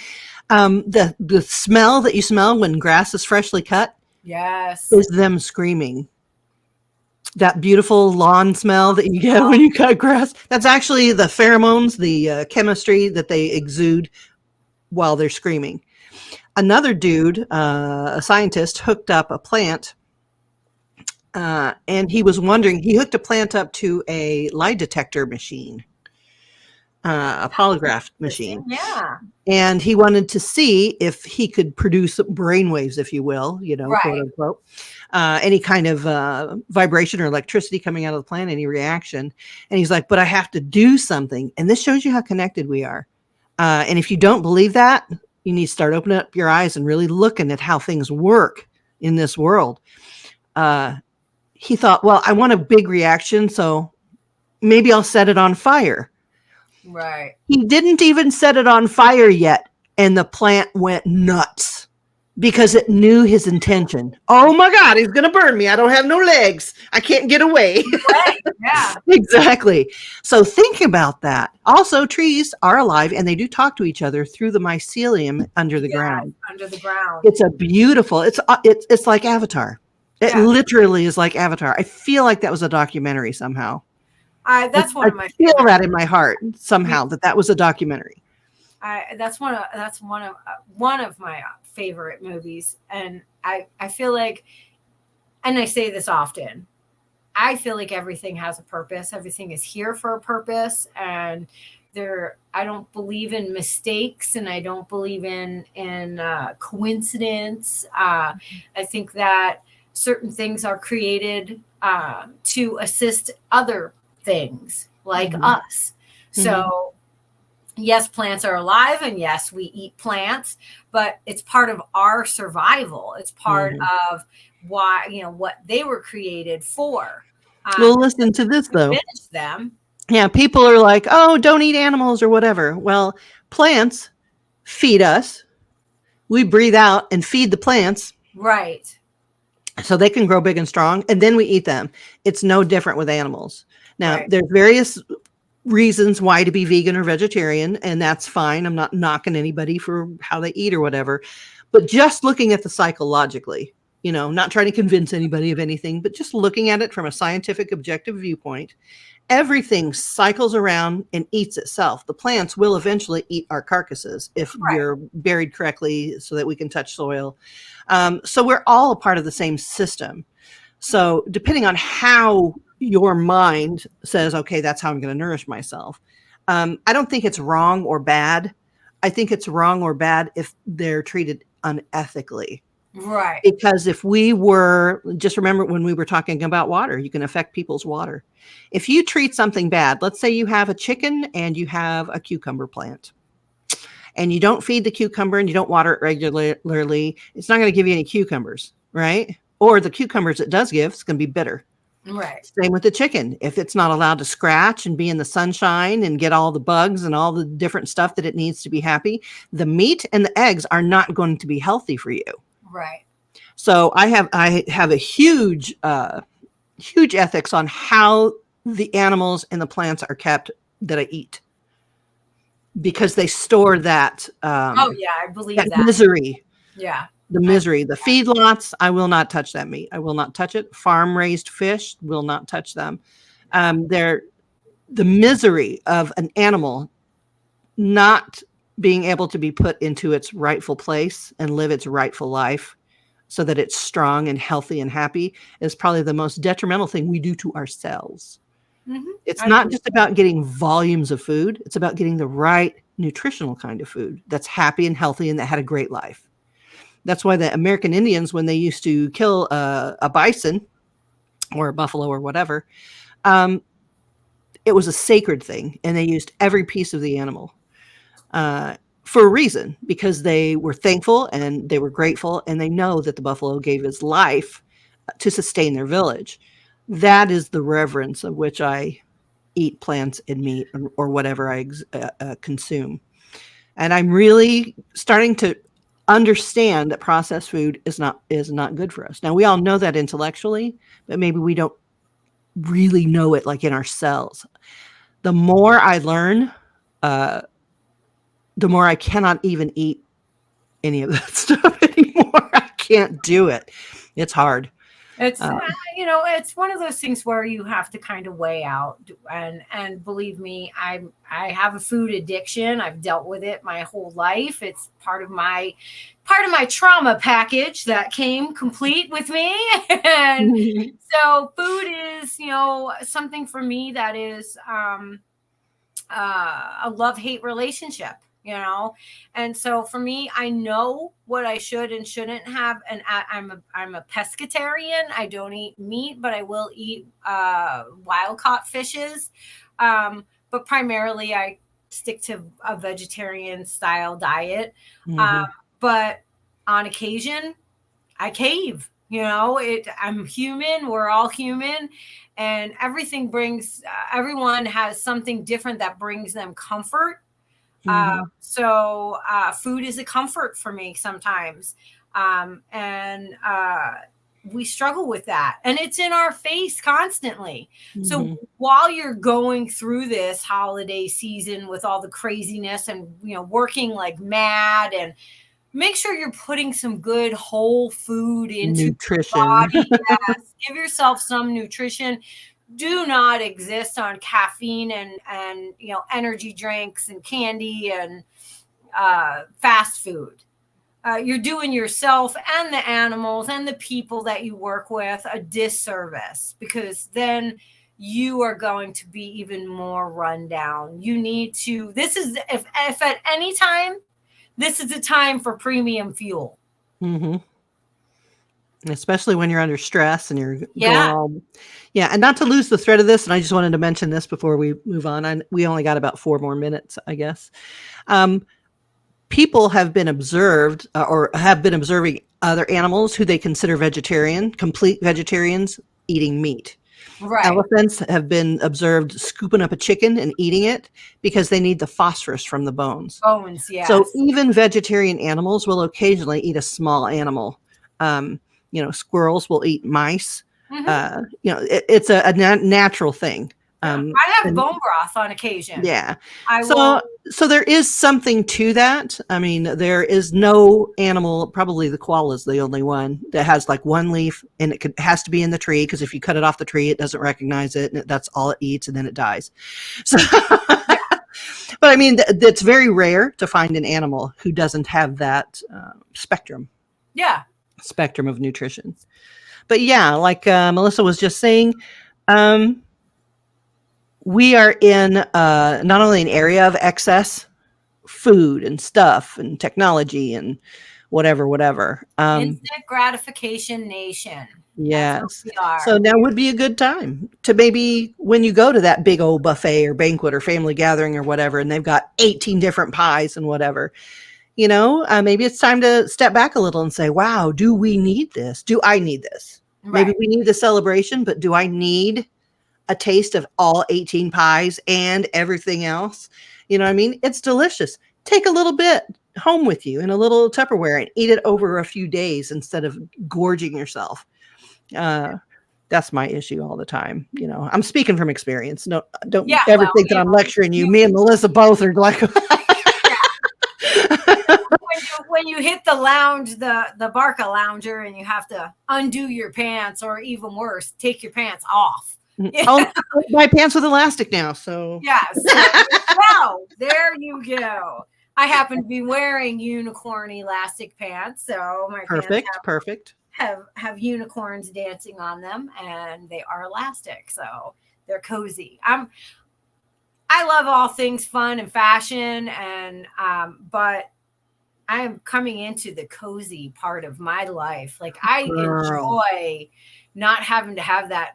the smell that you smell when grass is freshly cut yes, is them screaming. That beautiful lawn smell that you get when you cut grass. That's actually the pheromones, the chemistry that they exude while they're screaming. Another dude, a scientist, hooked up a plant, and he was wondering. He hooked a plant up to a lie detector machine, a polygraph machine, yeah, and he wanted to see if he could produce brainwaves, if you will, quote right, unquote, any kind of vibration or electricity coming out of the plant, any reaction. And he's like, "But I have to do something," and this shows you how connected we are. And if you don't believe that, you need to start opening up your eyes and really looking at how things work in this world. He thought, well, I want a big reaction, so maybe I'll set it on fire. right. He didn't even set it on fire yet, and the plant went nuts because it knew his intention. Oh my God, he's going to burn me. I don't have no legs. I can't get away. Right, yeah, Exactly. So think about that. Also, trees are alive and they do talk to each other through the mycelium under the yeah, ground. under the ground. It's a beautiful. It's like Avatar. It Yeah. literally is like Avatar. I feel like that was a documentary somehow. That's one of my I feel favorite. that in my heart somehow that was a documentary. That's one of my favorite movies, and I feel like, and I say this often, I feel like everything has a purpose. Everything is here for a purpose, and I don't believe in mistakes, and I don't believe in coincidence. I think that certain things are created to assist other things like us. So yes, plants are alive, and yes, we eat plants, but it's part of our survival. It's part of why, what they were created for. Well, listen to this though. Finish them. Yeah, people are like, "Oh, don't eat animals or whatever." Well, plants feed us. We breathe out and feed the plants Right. so they can grow big and strong, and then we eat them. It's no different with animals. Now, Right. there's various reasons why to be vegan or vegetarian, and that's fine. I'm not knocking anybody for how they eat or whatever, but just looking at the psychologically, not trying to convince anybody of anything, but just looking at it from a scientific, objective viewpoint, everything cycles around and eats itself. The plants will eventually eat our carcasses if Right. we're buried correctly so that we can touch soil. So we're all a part of the same system. So depending on how your mind says, okay, that's how I'm going to nourish myself. I don't think it's wrong or bad. I think it's wrong or bad if they're treated unethically. Right. Because just remember when we were talking about water, you can affect people's water. If you treat something bad, let's say you have a chicken and you have a cucumber plant, and you don't feed the cucumber and you don't water it regularly, it's not going to give you any cucumbers, right? Or the cucumbers it does give, it's going to be bitter. Right. Same with the chicken. If it's not allowed to scratch and be in the sunshine and get all the bugs and all the different stuff that it needs to be happy, the meat and the eggs are not going to be healthy for you. Right. So I have a huge ethics on how the animals and the plants are kept that I eat, because they store that Oh yeah, I believe that. misery. Yeah. The misery, the feedlots, I will not touch that meat. I will not touch it. Farm raised fish, will not touch them. They're the misery of an animal not being able to be put into its rightful place and live its rightful life so that it's strong and healthy and happy is probably the most detrimental thing we do to ourselves. It's not just about getting volumes of food. It's about getting the right nutritional kind of food that's happy and healthy and that had a great life. That's why the American Indians, when they used to kill a bison or a buffalo or whatever, it was a sacred thing, and they used every piece of the animal for a reason, because they were thankful and they were grateful, and they know that the buffalo gave his life to sustain their village. That is the reverence of which I eat plants and meat, or whatever I consume. And I'm really starting to understand that processed food is not good for us. Now, we all know that intellectually, but maybe we don't really know it like in our cells. The more I learn, the more I cannot even eat any of that stuff anymore. I can't do it. It's hard. It's it's one of those things where you have to kind of weigh out, and believe me, I have a food addiction. I've dealt with it my whole life. It's part of my trauma package that came complete with me. And so food is, something for me that is a love-hate relationship. And so for me, I know what I should and shouldn't have, and I'm a pescatarian. I don't eat meat, but I will eat wild caught fishes. But primarily, I stick to a vegetarian style diet. But on occasion, I cave. I'm human. We're all human, and everyone has something different that brings them comfort. So food is a comfort for me sometimes. And we struggle with that, and it's in our face constantly. So while you're going through this holiday season with all the craziness and, working like mad, and make sure you're putting some good whole food into nutrition. Your body. Yes, give yourself some nutrition. Do not exist on caffeine and energy drinks and candy and fast food. You're doing yourself and the animals and the people that you work with a disservice, because then you are going to be even more run down. You need to, if at any time, this is the time for premium fuel. Especially when you're under stress and you're going and not to lose the thread of this. And I just wanted to mention this before we move on. We only got about 4 more minutes, I guess. People have been observed or have been observing other animals who they consider complete vegetarians, eating meat. Right. Elephants have been observed scooping up a chicken and eating it because they need the phosphorus from the bones. Yes. So even vegetarian animals will occasionally eat a small animal. Squirrels will eat mice. It's a natural thing. I have bone broth on occasion. Yeah. So there is something to that. I mean, there is no animal, probably the koala is the only one that has like one leaf, and it has to be in the tree, because if you cut it off the tree, it doesn't recognize it, and that's all it eats, and then it dies. So, but I mean, it's very rare to find an animal who doesn't have that spectrum. Yeah. Spectrum of nutrition. But yeah, like Melissa was just saying, we are in not only an area of excess food and stuff and technology and whatever. Instant gratification nation. Yes. So now would be a good time to, maybe when you go to that big old buffet or banquet or family gathering or whatever, and they've got 18 different pies and whatever, maybe it's time to step back a little and say, wow, do we need this? Do I need this? Right. Maybe we need the celebration, but do I need a taste of all 18 pies and everything else? You know what I mean? It's delicious. Take a little bit home with you in a little Tupperware and eat it over a few days instead of gorging yourself. That's my issue all the time. I'm speaking from experience. No, don't ever think that I'm lecturing you. Me and Melissa both are like, when you hit the lounge, the Barca lounger, and you have to undo your pants, or even worse, take your pants off. Oh, my pants with elastic now. So yes. Well, there you go. I happen to be wearing unicorn elastic pants, so my perfect. Have unicorns dancing on them, and they are elastic, so they're cozy. I love all things fun and fashion, and but I am coming into the cozy part of my life. Like, I enjoy not having to have that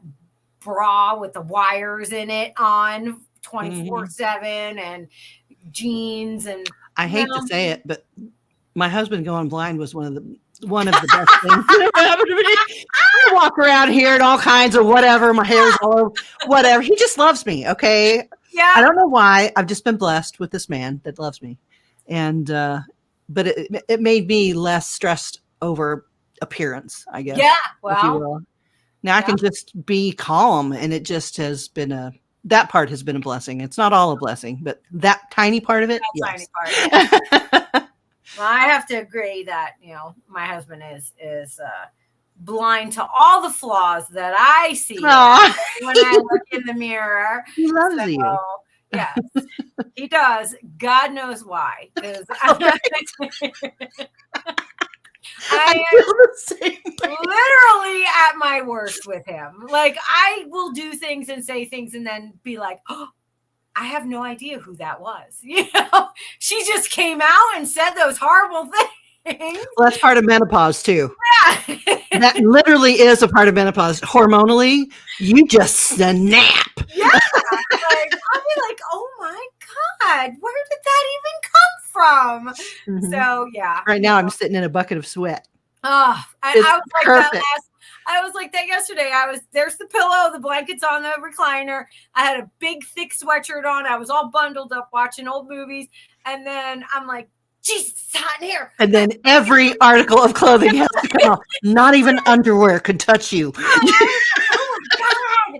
bra with the wires in it on 24/7 and jeans and I hate to no. say it, but my husband going blind was one of the best things that ever happened to me. I walk around here and all kinds of whatever. My hair's all over, whatever. He just loves me. Okay. I Yeah. don't know why. I've just been blessed with this man that loves me. And, but it made me less stressed over appearance, I guess. Yeah. If you Well, will. Now I yeah. can just be calm, and it just has been that part has been a blessing. It's not all a blessing, but that tiny part of it, that yes. tiny part. Well, I have to agree that, my husband is blind to all the flaws that I see Aw, when I look in the mirror. he loves So, you. yes, he does. God knows why. 'Cause I I feel the same way. literally at my worst with him. Like, I will do things and say things and then be like, oh, I have no idea who that was. She just came out and said those horrible things. Well, that's part of menopause too. Yeah. That literally is a part of menopause. Hormonally, you just snap. Yeah. Like, I'll be like, oh my God, where did that even come from? Mhm. So, yeah. Right now, I'm sitting in a bucket of sweat. Oh, It's I was like perfect. that I was like that yesterday. There's the pillow, the blankets on the recliner. I had a big thick sweatshirt on. I was all bundled up watching old movies. And then I'm like, Jesus, it's hot in here. And then every article of clothing has to come off. Not even underwear could touch you. Oh my God.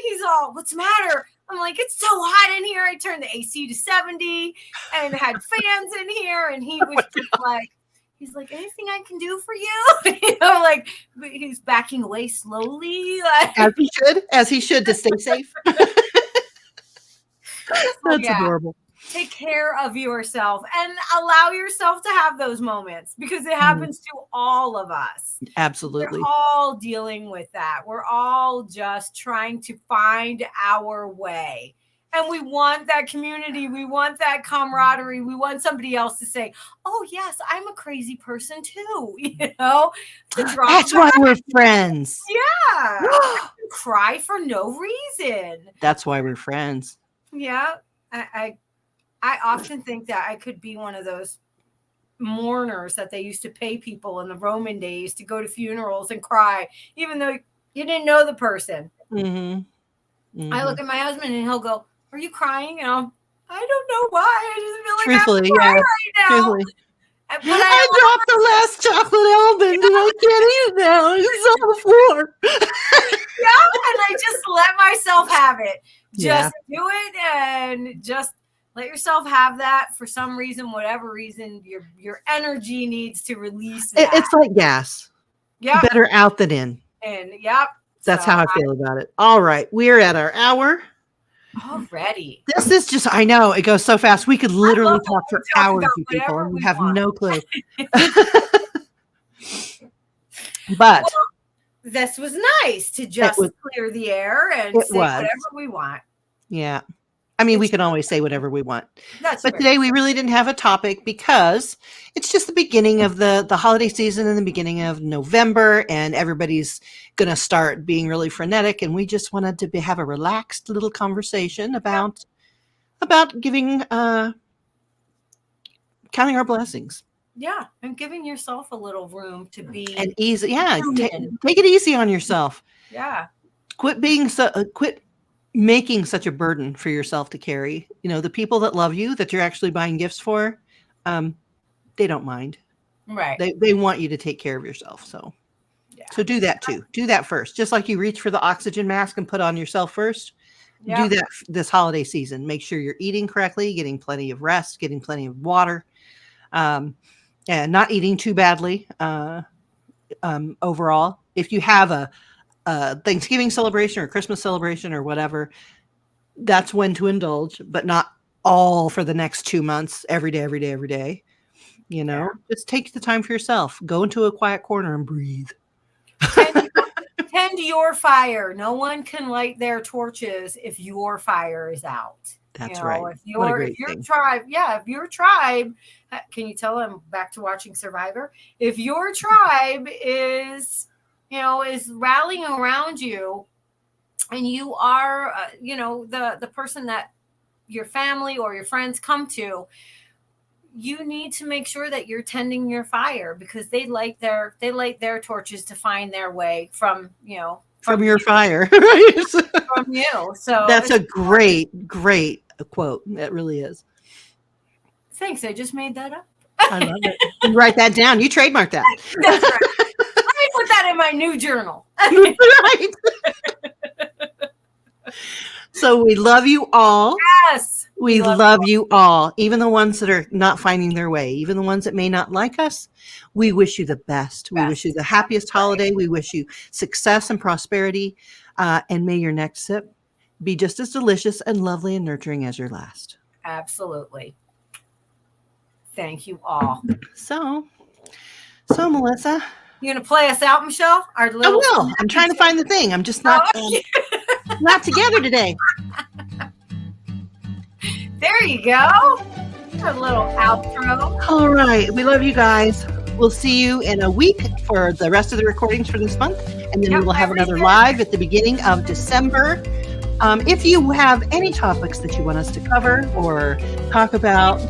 He's all, what's the matter? I'm like, it's so hot in here. I turned the AC to 70 and had fans in here. And he was just like, he's like, anything I can do for you? Like, he's backing away slowly. Like, As he should to stay safe. That's adorable. Take care of yourself and allow yourself to have those moments because it happens to all of us. Absolutely. We're all dealing with that. We're all just trying to find our way. And we want that community. We want that camaraderie. We want somebody else to say, oh, yes, I'm a crazy person too. That's why we're friends. Yeah. Cry for no reason. That's why we're friends. Yeah. I often think that I could be one of those mourners that they used to pay people in the Roman days to go to funerals and cry, even though you didn't know the person. Mm-hmm. Mm-hmm. I look at my husband and he'll go, are you crying? I don't know why. I just feel like Truthfully, I'm crying yeah. right now. Truthfully. But I dropped the last chocolate almond and I can't eat it now. It's on the floor. Yeah, and I just let myself have it. Yeah. Just do it and just let yourself have that for some reason, whatever reason, your energy needs to release that. It's like gas. Yeah. Better out than in. And yep. That's how I feel about it. All right. We're at our hour. Already. This is just, I know it goes so fast. We could literally talk for hours about with people and whatever we we have want. no clue. But this was nice to just clear the air and say whatever we want. Yeah. I mean, we can always say whatever we want. That's but right. Today we really didn't have a topic because it's just the beginning of the holiday season and the beginning of November, and everybody's going to start being really frenetic. And we just wanted to have a relaxed little conversation about giving, counting our blessings. Yeah. And giving yourself a little room to be and easy. Yeah. Take it easy on yourself. Yeah. Quit making such a burden for yourself to carry. The people that love you, that you're actually buying gifts for, they don't mind. Right. They want you to take care of yourself. So do that too. Do that first. Just like you reach for the oxygen mask and put on yourself first. Do that this holiday season. Make sure you're eating correctly, getting plenty of rest, getting plenty of water, and not eating too badly. Overall, if you have a Thanksgiving celebration or Christmas celebration or whatever, that's when to indulge, but not all for the next 2 months, every day. Just take the time for yourself. Go into a quiet corner and breathe. Tend your fire. No one can light their torches if your fire is out. That's right. If your tribe, can you tell I'm back to watching Survivor? If your tribe is rallying around you and you are, the person that your family or your friends come to, you need to make sure that you're tending your fire, because they light their torches to find their way from your fire. from you. So that's a great quote. That really is. Thanks. I just made that up. I love it. You write that down. You trademark that. That's right. Let me put that in my new journal. Right. So we love you all. Yes. We love you all. Even the ones that are not finding their way, even the ones that may not like us, we wish you the best. We wish you the happiest holiday. We wish you success and prosperity. And may your next sip be just as delicious and lovely and nurturing as your last. Absolutely. Thank you all. So Melissa. You gonna play us out, Michelle? I will. I'm trying to find the thing. I'm just not not together today. There you go. A little outro. All right. We love you guys. We'll see you in a week for the rest of the recordings for this month. And then we will have another live at the beginning of December. If you have any topics that you want us to cover or talk about,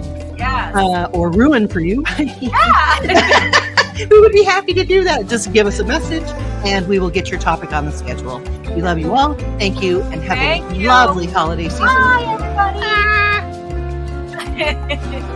or ruin for you, we would be happy to do that. Just give us a message and we will get your topic on the schedule. We love you all. Thank you and have a lovely holiday season. Bye, everybody.